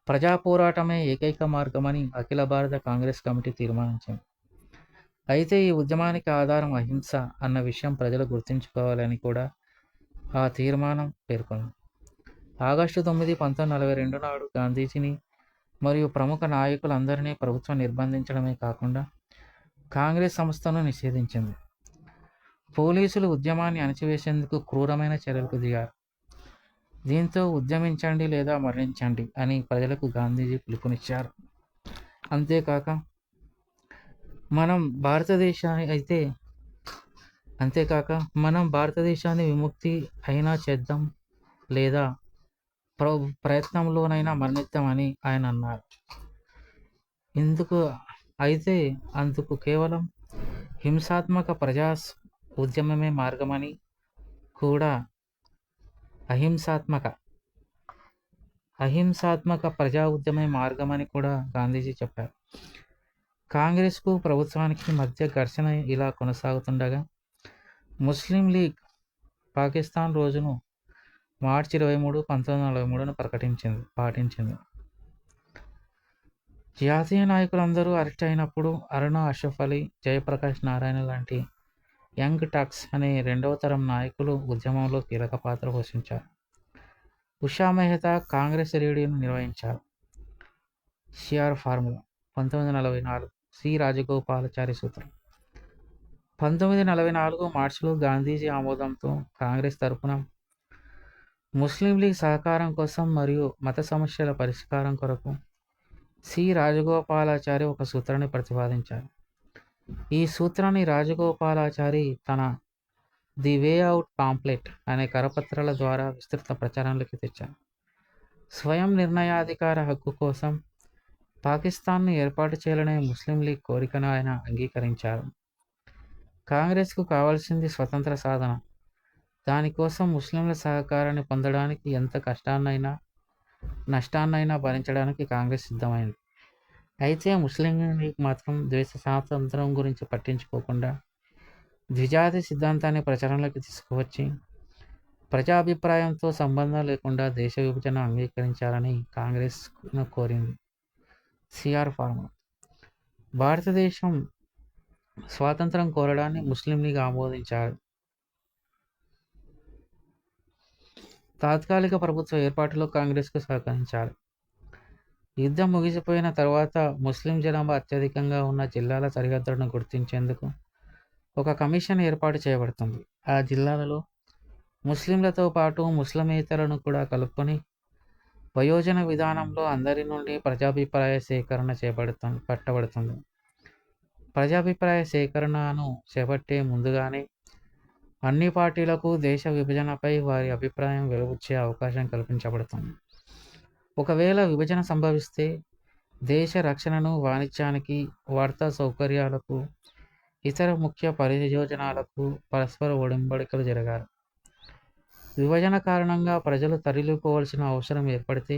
ప్రజా పోరాటమే ఏకైక మార్గమని అఖిల భారత కాంగ్రెస్ కమిటీ తీర్మానించింది. అయితే ఈ ఉద్యమానికి ఆధారం అహింస అన్న విషయం ప్రజలు గుర్తుంచుకోవాలని కూడా ఆ తీర్మానం పేర్కొంది. ఆగస్టు 9, 1942 నాడు గాంధీజీని మరియు ప్రముఖ నాయకులందరినీ ప్రభుత్వం నిర్బంధించడమే కాకుండా కాంగ్రెస్ సంస్థను నిషేధించింది. పోలీసులు ఉద్యమాన్ని అణచివేసేందుకు క్రూరమైన చర్యలకు దిగారు. దీంతో ఉద్యమించండి లేదా మరణించండి అని ప్రజలకు గాంధీజీ పిలుపునిచ్చారు. అంతేకాక మనం భారతదేశాన్ని విముక్తి అయినా చేద్దాం లేదా ప్రయత్నంలోనైనా మరణిద్దామని ఆయన అన్నారు. అందుకు కేవలం హింసాత్మక ప్రజా ఉద్యమమే మార్గమని కూడా అహింసాత్మక ప్రజా ఉద్యమే మార్గమని కూడా గాంధీజీ చెప్పారు. కాంగ్రెస్కు ప్రభుత్వానికి మధ్య ఘర్షణ ఇలా కొనసాగుతుండగా ముస్లిం లీగ్ పాకిస్తాన్ రోజును మార్చి 23, 1943ను పాటించింది. జాతీయ నాయకులందరూ అరెస్ట్ అయినప్పుడు అరుణ అష్రఫ్ అలీ, జయప్రకాష్ నారాయణ లాంటి యంగ్ టక్స్ అనే రెండవ తరం నాయకులు ఉద్యమంలో కీలక పాత్ర పోషించారు. ఉషా మెహతా కాంగ్రెస్ రేడియోను నిర్వహించారు. సిఆర్ ఫార్ములా 1944 సి రాజగోపాలాచారి సూత్రం 1944 మార్చిలో గాంధీజీ ఆమోదంతో కాంగ్రెస్ తరపున ముస్లిం లీగ్ సహకారం కోసం మరియు మత సమస్యల పరిష్కారం కొరకు సి రాజగోపాలాచారి ఒక సూత్రాన్ని ప్రతిపాదించారు. ఈ సూత్రాన్ని రాజగోపాలాచారి తన ది వే అవుట్ పాంప్లెట్ అనే కరపత్రాల ద్వారా విస్తృత ప్రచారంలోకి తెచ్చారు. స్వయం నిర్ణయాధికార హక్కు కోసం పాకిస్తాన్ను ఏర్పాటు చేయాలనే ముస్లిం లీగ్ కోరికను ఆయన అంగీకరించారు. కాంగ్రెస్కు కావాల్సింది స్వతంత్ర సాధన. దానికోసం ముస్లింల సహకారాన్ని పొందడానికి ఎంత నష్టాన్నైనా భరించడానికి కాంగ్రెస్ సిద్ధమైంది. అయితే ముస్లిం లీగ్ మాత్రం దేశ స్వాతంత్రం గురించి పట్టించుకోకుండా ద్విజాతి సిద్ధాంతాన్ని ప్రచారంలోకి తీసుకువచ్చి ప్రజాభిప్రాయంతో సంబంధం లేకుండా దేశ విభజన అంగీకరించాలని కాంగ్రెస్ కోరింది. సిఆర్ ఫార్ములా భారతదేశం స్వాతంత్రం కోరడాన్ని ముస్లిం లీగ్ ఆమోదించారు. తాత్కాలిక ప్రభుత్వ ఏర్పాటులో కాంగ్రెస్కు సహకరించారు. యుద్ధం ముగిసిపోయిన తర్వాత ముస్లిం జనాభా అత్యధికంగా ఉన్న జిల్లాల సరిహద్దులను గుర్తించేందుకు ఒక కమిషన్ ఏర్పాటు చేయబడుతుంది. ఆ జిల్లాలలో ముస్లింలతో పాటు ముస్లిమేతరులను కూడా కలుపుకొని వయోజన విధానంలో అందరి నుండి ప్రజాభిప్రాయ సేకరణ పట్టబడుతుంది. ప్రజాభిప్రాయ సేకరణను చేపట్టే ముందుగానే అన్ని పార్టీలకు దేశ విభజనపై వారి అభిప్రాయం వెలువచ్చే అవకాశం కల్పించబడుతుంది. ఒకవేళ విభజన సంభవిస్తే దేశ రక్షణను, వాణిజ్యానికి, వార్తా సౌకర్యాలకు, ఇతర ముఖ్య ప్రయోజనాలకు పరస్పర ఒడంబడికలు జరగాలి. విభజన కారణంగా ప్రజలు తరలిపోవాల్సిన అవసరం ఏర్పడితే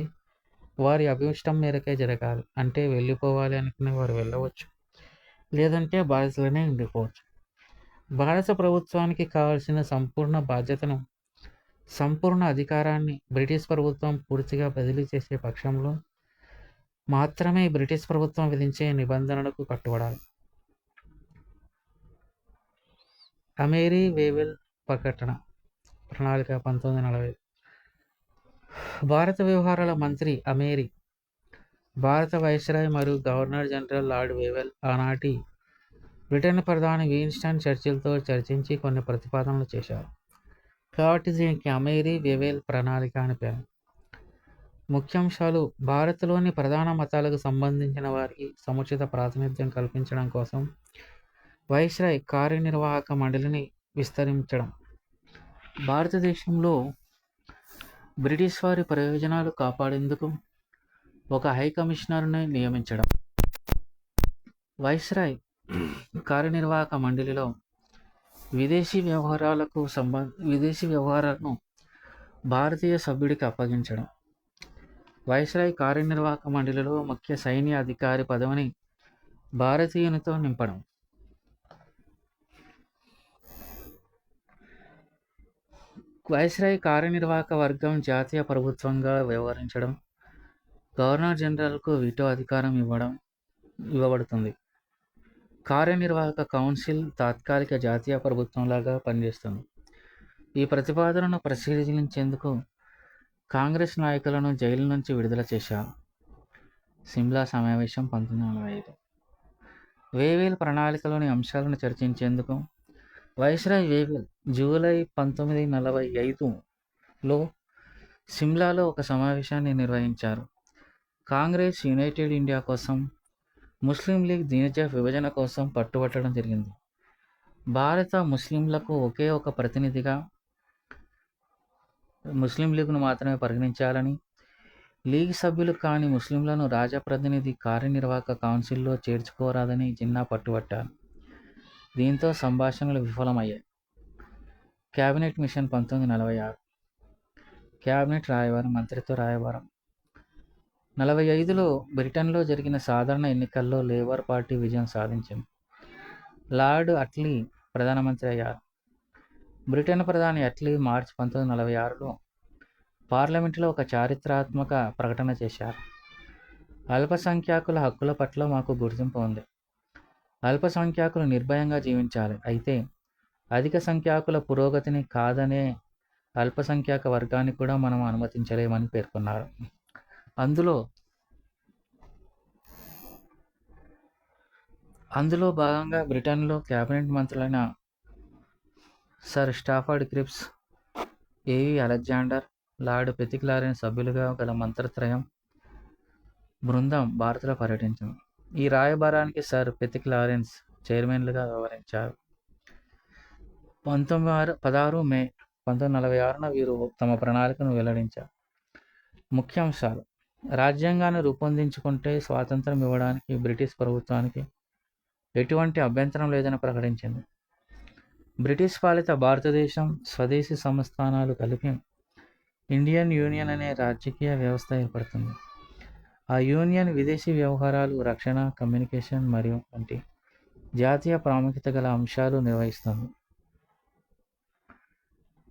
వారి అభిష్టం మేరకే జరగాలి. అంటే వెళ్ళిపోవాలి అనుకునే వారు వెళ్ళవచ్చు, లేదంటే బాధితులనే ఉండిపోవచ్చు. భారత ప్రభుత్వానికి కావాల్సిన సంపూర్ణ బాధ్యతను, సంపూర్ణ అధికారాన్ని బ్రిటిష్ ప్రభుత్వం పూర్తిగా బదిలీ చేసే పక్షంలో మాత్రమే బ్రిటిష్ ప్రభుత్వం విధించే నిబంధనలకు కట్టుబడాలి. అమేరీ వేవెల్ ప్రణాళిక 1945 భారత వ్యవహారాల మంత్రి అమేరీ, భారత వైస్రాయ్ మరియు గవర్నర్ జనరల్ లార్డ్ వేవెల్ ఆనాటి బ్రిటన్ ప్రధాని విన్స్టన్ చర్చిల్తో చర్చించి కొన్ని ప్రతిపాదనలు చేశారు. కాబట్టి దీనికి అమేరీ వేవెల్ ప్రణాళిక అని పేరు. ముఖ్యాంశాలు: భారత్లోని ప్రధాన మతాలకు సంబంధించిన వారికి సముచిత ప్రాతినిధ్యం కల్పించడం కోసం వైస్రాయ్ కార్యనిర్వాహక మండలిని విస్తరించడం, భారతదేశంలో బ్రిటిష్ వారి ప్రయోజనాలు కాపాడేందుకు ఒక హై కమిషనర్ని నియమించడం. వైస్రాయ్ కార్యనిర్వాహక మండలిలో విదేశీ వ్యవహారాలను భారతీయ సభ్యుడికి అప్పగించడం. వైస్రాయ్ కార్యనిర్వాహక మండలిలో ముఖ్య సైన్య అధికారి పదవిని భారతీయునితో నింపడం. వైస్రాయ్ కార్యనిర్వాహక వర్గం జాతీయ ప్రభుత్వంగా వ్యవహరించడం, గవర్నర్ జనరల్కు వీటో అధికారం ఇవ్వబడుతుంది. కార్యనిర్వాహక కౌన్సిల్ తాత్కాలిక జాతీయ ప్రభుత్వంలాగా పనిచేస్తుంది. ఈ ప్రతిపాదనను పరిశీలించేందుకు కాంగ్రెస్ నాయకులను జైలు నుంచి విడుదల చేశారు. సిమ్లా సమావేశం 1945. వేవేల్ ప్రణాళికలోని అంశాలను చర్చించేందుకు వైస్రాయ్ వేవేల్ జూలై 1945లో సిమ్లాలో ఒక సమావేశాన్ని నిర్వహించారు. కాంగ్రెస్ యునైటెడ్ ఇండియా కోసం, ముస్లిం లీగ్ దినజ విభజన కోసం పట్టుబట్టడం జరిగింది. భారత ముస్లింలకు ఒకే ఒక ప్రతినిధిగా ముస్లిం లీగ్ను మాత్రమే పరిగణించాలని, లీగ్ సభ్యులు కాని ముస్లింలను రాజప్రతినిధి కార్యనిర్వాహక కౌన్సిల్లో చేర్చుకోరాదని జిన్నా పట్టుబట్టారు. దీంతో సంభాషణలు విఫలమయ్యాయి. Cabinet machine 1946. క్యాబినెట్ రాయబారం, మంత్రిత్వ రాయబారం. 1945లో బ్రిటన్లో జరిగిన సాధారణ ఎన్నికల్లో లేబర్ పార్టీ విజయం సాధించింది. లార్డ్ అట్లీ ప్రధానమంత్రి అయ్యారు. బ్రిటన్ ప్రధాని అట్లీ మార్చి 1946లో పార్లమెంటులో ఒక చారిత్రాత్మక ప్రకటన చేశారు. అల్పసంఖ్యాకుల హక్కుల పట్ల మాకు గుర్తింపు ఉంది. అల్పసంఖ్యాకులు నిర్భయంగా జీవించాలి. అయితే అధిక సంఖ్యాకుల పురోగతిని కాదనే అల్పసంఖ్యాక వర్గాన్ని కూడా మనం అనుమతించలేమని పేర్కొన్నారు. అందులో భాగంగా బ్రిటన్లో క్యాబినెట్ మంత్రులైన సర్ స్టాఫర్డ్ క్రిప్స్, ఏవి అలెగ్జాండర్, లార్డ్ పెతిక్ లారెన్స్ సభ్యులుగా గల మంత్రిత్రయం బృందం భారత్లో పర్యటించింది. ఈ రాయబారానికి సర్ పెతిక్ లారెన్స్ చైర్మన్లుగా వ్యవహరించారు. 16 మే 1946న వీరు తమ ప్రణాళికను వెల్లడించారు. ముఖ్యాంశాలు: రాజ్యాంగాన్ని రూపొందించుకుంటే స్వాతంత్రం ఇవ్వడానికి బ్రిటిష్ ప్రభుత్వానికి ఎటువంటి అభ్యంతరం లేదని ప్రకటించింది. బ్రిటిష్ పాలిత భారతదేశం స్వదేశీ సంస్థానాలు కలిపి ఇండియన్ యూనియన్ అనే రాజకీయ వ్యవస్థ ఏర్పడుతుంది. ఆ యూనియన్ విదేశీ వ్యవహారాలు, రక్షణ, కమ్యూనికేషన్ మరియు వంటి జాతీయ ప్రాముఖ్యత గల అంశాలు నిర్వహిస్తుంది.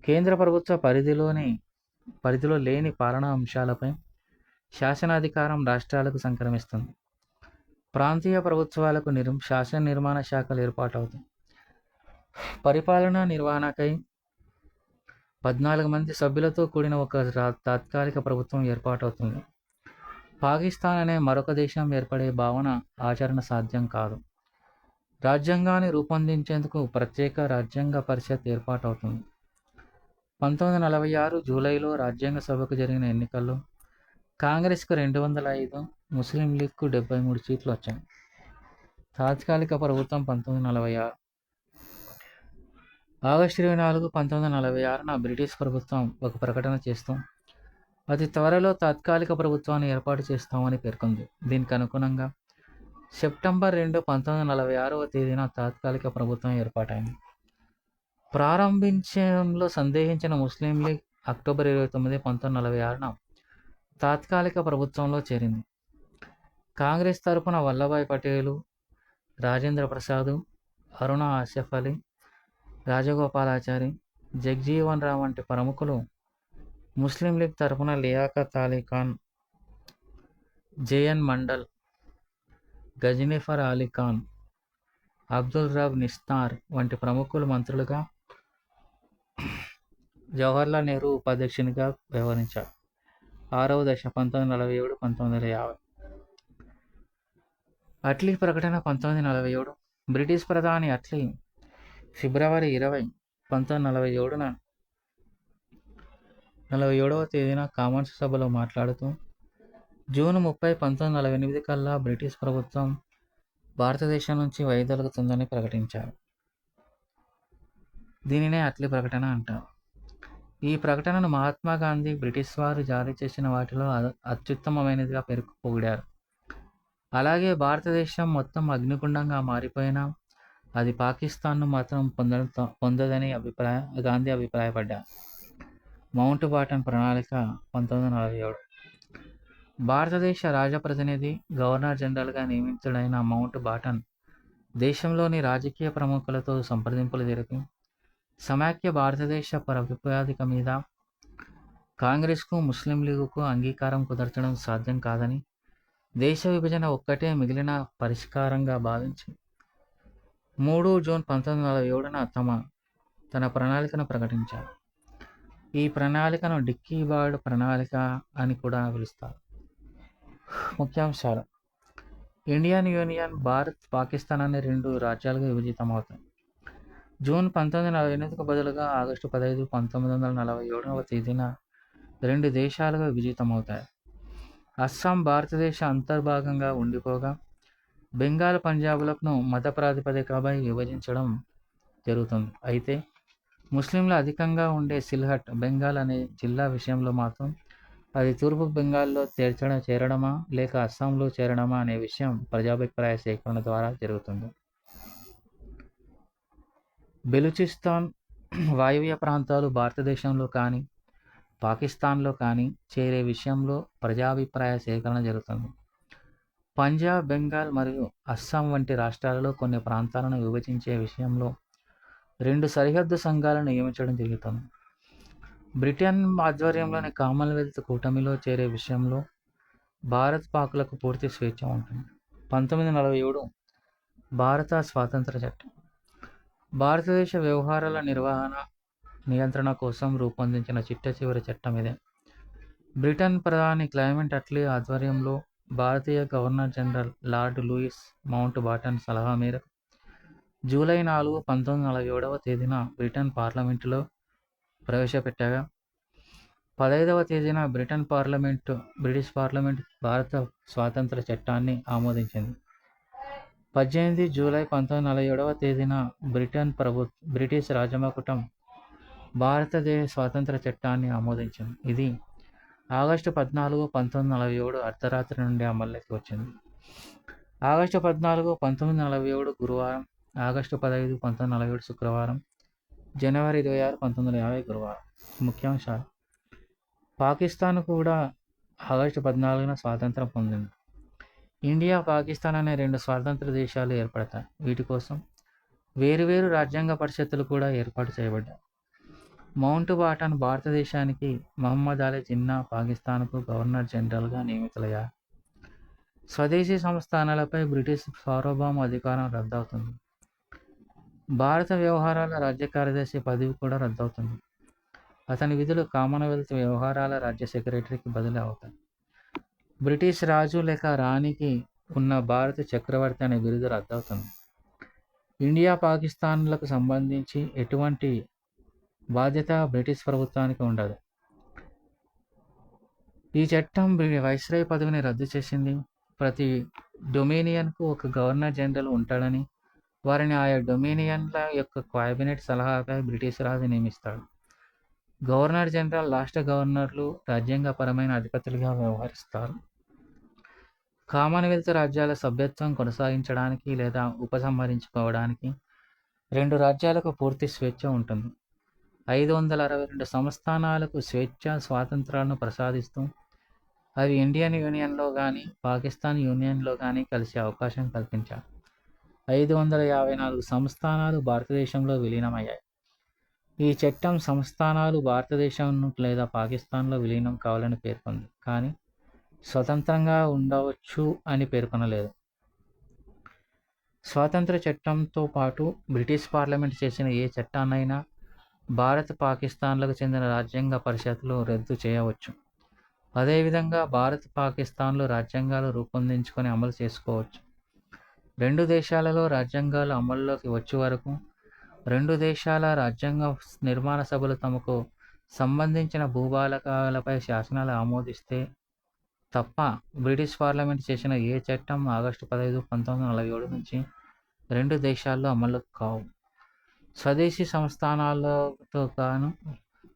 కేంద్ర ప్రభుత్వ పరిధిలో లేని పాలనా అంశాలపై శాసనాధికారం రాష్ట్రాలకు సంక్రమిస్తుంది. ప్రాంతీయ ప్రభుత్వాలకు శాసన నిర్మాణ శాఖలు ఏర్పాటవుతాయి. పరిపాలనా నిర్వహణకై 14 మంది సభ్యులతో కూడిన ఒక తాత్కాలిక ప్రభుత్వం ఏర్పాటవుతుంది. పాకిస్తాన్ అనే మరొక దేశం ఏర్పడే భావన ఆచరణ సాధ్యం కాదు. రాజ్యాంగాన్ని రూపొందించేందుకు ప్రత్యేక రాజ్యాంగ పరిషత్ ఏర్పాటవుతుంది. 1946 జూలైలో రాజ్యాంగ సభకు జరిగిన ఎన్నికల్లో కాంగ్రెస్కు 205, ముస్లిం లీగ్కు 73 సీట్లు వచ్చాయి. తాత్కాలిక ప్రభుత్వం 1946. ఆగస్టు 24, 1946న బ్రిటిష్ ప్రభుత్వం ఒక ప్రకటన చేస్తూ అతి త్వరలో తాత్కాలిక ప్రభుత్వాన్ని ఏర్పాటు చేస్తామని పేర్కొంది. దీనికి అనుగుణంగా సెప్టెంబర్ 2, 1946వ తేదీన తాత్కాలిక ప్రభుత్వం ఏర్పాటైంది. ప్రారంభించడంలో సందేహించిన ముస్లిం లీగ్ అక్టోబర్ 29, 1946న తాత్కాలిక ప్రభుత్వంలో చేరింది. కాంగ్రెస్ తరపున వల్లభాయ్ పటేలు, రాజేంద్ర ప్రసాద్, అరుణ ఆసిఫ్ అలీ, రాజగోపాలాచారి, జగ్జీవన్ రామ్ వంటి ప్రముఖులు, ముస్లిం లీగ్ తరపున లియాఖత్ అలీ ఖాన్, జేఎన్ మండల్, గజనీఫర్ అలీ ఖాన్, అబ్దుల్ రబ్ నిస్తార్ వంటి ప్రముఖులు మంత్రులుగా, జవహర్లాల్ నెహ్రూ ఉపాధ్యక్షునిగా వ్యవహరించారు. 6వ దశ 1947, 1950. అట్లీ ప్రకటన 1947. బ్రిటిష్ ప్రధాని అట్లీ ఫిబ్రవరి 20, 1947వ తేదీన కామన్స్ సభలో మాట్లాడుతూ జూన్ 30, 1948 కల్లా బ్రిటిష్ ప్రభుత్వం భారతదేశం నుంచి వైదొలుగుతుందని ప్రకటించారు. దీనినే అట్లీ ప్రకటన అంటారు. ఈ ప్రకటనను మహాత్మా గాంధీ బ్రిటిష్ వారు జారీ చేసిన వాటిలో అత్యుత్తమమైనదిగా పొగిడారు. అలాగే భారతదేశం మొత్తం అగ్నిగుండంగా మారిపోయినా అది పాకిస్తాన్ను మాత్రం పొందదని గాంధీ అభిప్రాయపడ్డారు. మౌంట్ బాటన్ ప్రణాళిక 1947. భారతదేశ రాజప్రతినిధి గవర్నర్ జనరల్గా నియమితుడైన మౌంట్ బాటన్ దేశంలోని రాజకీయ ప్రముఖులతో సంప్రదింపులు జరిపి సమాఖ్య భారతదేశ ప్రాతిపదిక మీద కాంగ్రెస్కు ముస్లిం లీగుకు అంగీకారం కుదర్చడం సాధ్యం కాదని, దేశ విభజన ఒక్కటే మిగిలిన పరిష్కారంగా భావించి 3 జూన్ 1947న తన ప్రణాళికను ప్రకటించారు. ఈ ప్రణాళికను డిక్కీ బర్డ్ ప్రణాళిక అని కూడా పిలుస్తారు. ముఖ్యాంశాలు: ఇండియన్ యూనియన్, భారత్, పాకిస్తాన్ అనే 2 రాజ్యాలుగా విభజితమవుతాయి. జూన్ 1948కు బదులుగా ఆగస్టు 15, 1947వ తేదీన 2 దేశాలుగా విభజితమవుతాయి. అస్సాం భారతదేశ అంతర్భాగంగా ఉండిపోగా, బెంగాల్, పంజాబ్లను మత ప్రాతిపదికపై విభజించడం జరుగుతుంది. అయితే ముస్లింలు అధికంగా ఉండే సిల్హట్, బెంగాల్ అనే జిల్లా విషయంలో మాత్రం అది తూర్పు బెంగాల్లో చేరడమా లేక అస్సాంలో చేరడమా అనే విషయం ప్రజాభిప్రాయ సేకరణ ద్వారా జరుగుతుంది. బెలూచిస్తాన్ వాయువ్య ప్రాంతాలు భారతదేశంలో కానీ పాకిస్తాన్లో కానీ చేరే విషయంలో ప్రజాభిప్రాయ సేకరణ జరుగుతుంది. పంజాబ్, బెంగాల్ మరియు అస్సాం వంటి రాష్ట్రాలలో కొన్ని ప్రాంతాలను విభజించే విషయంలో 2 సరిహద్దు సంఘాలను నియమించడం జరుగుతుంది. బ్రిటన్ ఆధ్వర్యంలోని కామన్వెల్త్ కూటమిలో చేరే విషయంలో భారత్, పాక్లకు పూర్తి స్వేచ్ఛ ఉంటుంది. 1947 భారత స్వాతంత్ర చట్టం భారతదేశ వ్యవహారాల నియంత్రణ కోసం రూపొందించిన చిట్టచివరి చట్టం ఇదే. బ్రిటన్ ప్రధాని క్లెమెంట్ అట్లీ ఆధ్వర్యంలో భారతీయ governor general lord Louis Mountbatten సలహా మేరకు జూలై 4, 1947వ తేదీన బ్రిటన్ పార్లమెంటులో ప్రవేశపెట్టగా, 15వ తేదీన బ్రిటిష్ పార్లమెంట్ భారత స్వాతంత్ర చట్టాన్ని ఆమోదించింది. 18 జూలై 1947వ తేదీన బ్రిటిష్ రాజమకుటం భారతదేశ స్వాతంత్ర చట్టాన్ని ఆమోదించింది. ఇది ఆగస్టు 14, 1947 అర్ధరాత్రి నుండి అమల్లోకి వచ్చింది. ఆగస్టు 14, 1947 గురువారం, ఆగస్టు 15, 1947 శుక్రవారం, జనవరి 26, 1950 గురువారం. ముఖ్యాంశాలు: పాకిస్తాన్ కూడా ఆగస్టు 14న స్వాతంత్రం పొందింది. ఇండియా, పాకిస్తాన్ అనే 2 స్వతంత్ర దేశాలు ఏర్పడతాయి. వీటి కోసం వేరువేరు రాజ్యాంగ పరిషత్తులు కూడా ఏర్పాటు చేయబడ్డాయి. మౌంట్ బాటన్ భారతదేశానికి, మహమ్మద్ అలీ జిన్నా పాకిస్తాన్కు గవర్నర్ జనరల్గా నియమితులయ్యారు. స్వదేశీ సంస్థానాలపై బ్రిటిష్ సార్వభౌమ అధికారం రద్దవుతుంది. భారత వ్యవహారాల రాజ్య కార్యదర్శి పదవి కూడా రద్దవుతుంది. అతని విధులు కామన్వెల్త్ వ్యవహారాల రాజ్య సెక్రటరీకి బదిలీ అవుతాయి. బ్రిటిష్ రాజు లేక రాణికి ఉన్న భారత చక్రవర్తి అనే బిరుదు రద్దవుతుంది. ఇండియా, పాకిస్తాన్లకు సంబంధించి ఎటువంటి బాధ్యత బ్రిటిష్ ప్రభుత్వానికి ఉండదు. ఈ చట్టం వైస్రాయ్ పదవిని రద్దు చేసింది. ప్రతి డొమినియన్కు ఒక గవర్నర్ జనరల్ ఉంటాడని, వారిని ఆయా డొమినియన్ల యొక్క క్యాబినెట్ సలహాపై బ్రిటిష్ రాజు నియమిస్తాడు. గవర్నర్ జనరల్, రాష్ట్ర గవర్నర్లు రాజ్యాంగపరమైన అధిపతులుగా వ్యవహరిస్తారు. కామన్వెల్త్ రాజ్యాల సభ్యత్వం కొనసాగించడానికి లేదా ఉపసంహరించుకోవడానికి 2 రాజ్యాలకు పూర్తి స్వేచ్ఛ ఉంటుంది. 562 సంస్థానాలకు స్వాతంత్రాలను ప్రసాదిస్తూ అవి ఇండియన్ యూనియన్లో కానీ పాకిస్తాన్ యూనియన్లో కానీ కలిసే అవకాశం కల్పించారు. 554 సంస్థానాలు భారతదేశంలో విలీనమయ్యాయి. ఈ చట్టం సంస్థానాలు భారతదేశం లేదా పాకిస్తాన్లో విలీనం కావాలని పేర్కొంది, కానీ స్వతంత్రంగా ఉండవచ్చు అని పేర్కొనలేదు. స్వాతంత్ర చట్టంతో పాటు బ్రిటిష్ పార్లమెంట్ చేసిన ఏ చట్టాన్నైనా భారత్, పాకిస్తాన్లకు చెందిన రాజ్యాంగ పరిషత్తులు రద్దు చేయవచ్చు. అదేవిధంగా భారత్, పాకిస్తాన్లు రాజ్యాంగాలు రూపొందించుకొని అమలు చేసుకోవచ్చు. 2 దేశాలలో రాజ్యాంగాలు అమల్లోకి వచ్చే వరకు 2 దేశాల రాజ్యాంగ నిర్మాణ సభలు తమకు సంబంధించిన భూభాగాలపై శాసనాలు ఆమోదిస్తే తప్ప బ్రిటిష్ పార్లమెంట్ చేసిన ఏ చట్టం ఆగస్టు 15, 1947 నుంచి 2 దేశాల్లో అమలులోకి కావు. స్వదేశీ సంస్థానాలతో గాను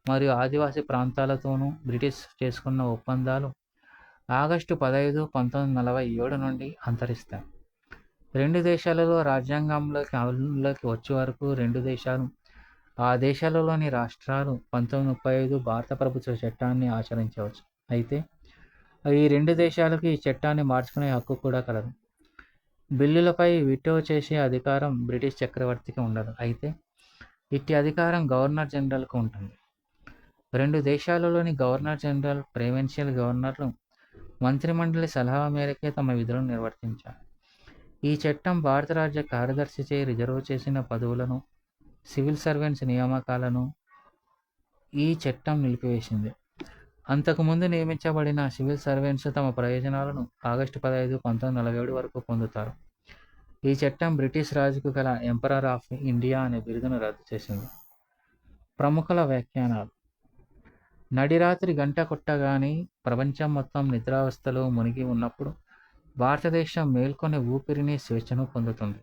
మరియు ఆదివాసీ ప్రాంతాలతోనూ బ్రిటిష్ చేసుకున్న ఒప్పందాలు ఆగస్టు 15, 1947 నుండి అంతరిస్తాయి. 2 దేశాలలో రాజ్యాంగంలోకి వచ్చే వరకు 2 దేశాలు, ఆ దేశాలలోని రాష్ట్రాలు 1935 భారత ప్రభుత్వ చట్టాన్ని ఆచరించవచ్చు. అయితే ఈ రెండు దేశాలకు ఈ చట్టాన్ని మార్చుకునే హక్కు కూడా కలదు. బిల్లులపై వీటో చేసే అధికారం బ్రిటిష్ చక్రవర్తికి ఉండదు. అయితే ఇట్టి అధికారం గవర్నర్ జనరల్కు ఉంటుంది. రెండు దేశాలలోని గవర్నర్ జనరల్, ప్రెసిడెన్షియల్ గవర్నర్లు మంత్రిమండలి సలహా మేరకే తమ విధులను నిర్వర్తించారు. ఈ చట్టం భారత రాజ్య కార్యదర్శిచే రిజర్వ్ చేసిన పదవులను, సివిల్ సర్వెంట్స్ నియామకాలను ఈ చట్టం నిలిపివేసింది. అంతకుముందు నియమించబడిన సివిల్ సర్వెంట్స్ తమ ప్రయోజనాలను ఆగస్టు 15, 1947 వరకు పొందుతారు. ఈ చట్టం బ్రిటిష్ రాజుకు గల ఎంపరర్ ఆఫ్ ఇండియా అనే బిరుదును రద్దు చేసింది. ప్రముఖుల వ్యాఖ్యానాలు. నడిరాత్రి గంట కొట్టగానే ప్రపంచం మొత్తం నిద్రావస్థలో మునిగి ఉన్నప్పుడు భారతదేశం మేల్కొని ఊపిరిని, స్వేచ్ఛను పొందుతుంది.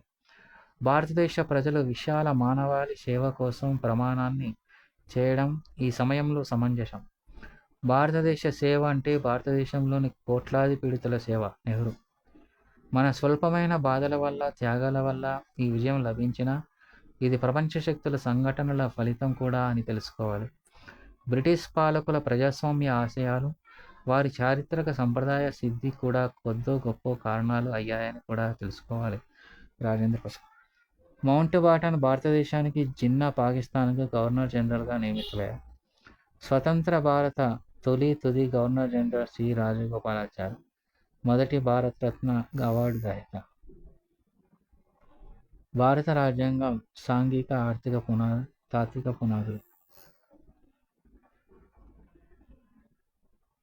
భారతదేశ ప్రజలు విశాల మానవాళి సేవ కోసం ప్రమాణాన్ని చేయడం ఈ సమయంలో సమంజసం. భారతదేశ సేవ అంటే భారతదేశంలోని కోట్లాది పీడితుల సేవ. నెహ్రూ. మన స్వల్పమైన బాధల వల్ల, త్యాగాల వల్ల ఈ విజయం లభించినా ఇది ప్రపంచ శక్తుల సంఘటనల ఫలితం కూడా అని తెలుసుకోవాలి. బ్రిటిష్ పాలకుల ప్రజాస్వామ్య ఆశయాలు, వారి చారిత్రక సంప్రదాయ సిద్ధి కూడా కొద్దో గొప్ప కారణాలు అయ్యాయని కూడా తెలుసుకోవాలి. రాజేంద్ర ప్రసాద్. మౌంట్ బాటన్ భారతదేశానికి, జిన్నా పాకిస్తాన్కు గవర్నర్ జనరల్గా నియమితులయ్యారు. స్వతంత్ర భారత తుది గవర్నర్ జనరల్ సి. రాజగోపాలాచారి, మొదటి భారతరత్న అవార్డు గ్రహీత. భారత రాజ్యాంగం సాంఘిక, ఆర్థిక తాత్విక పునాదులు.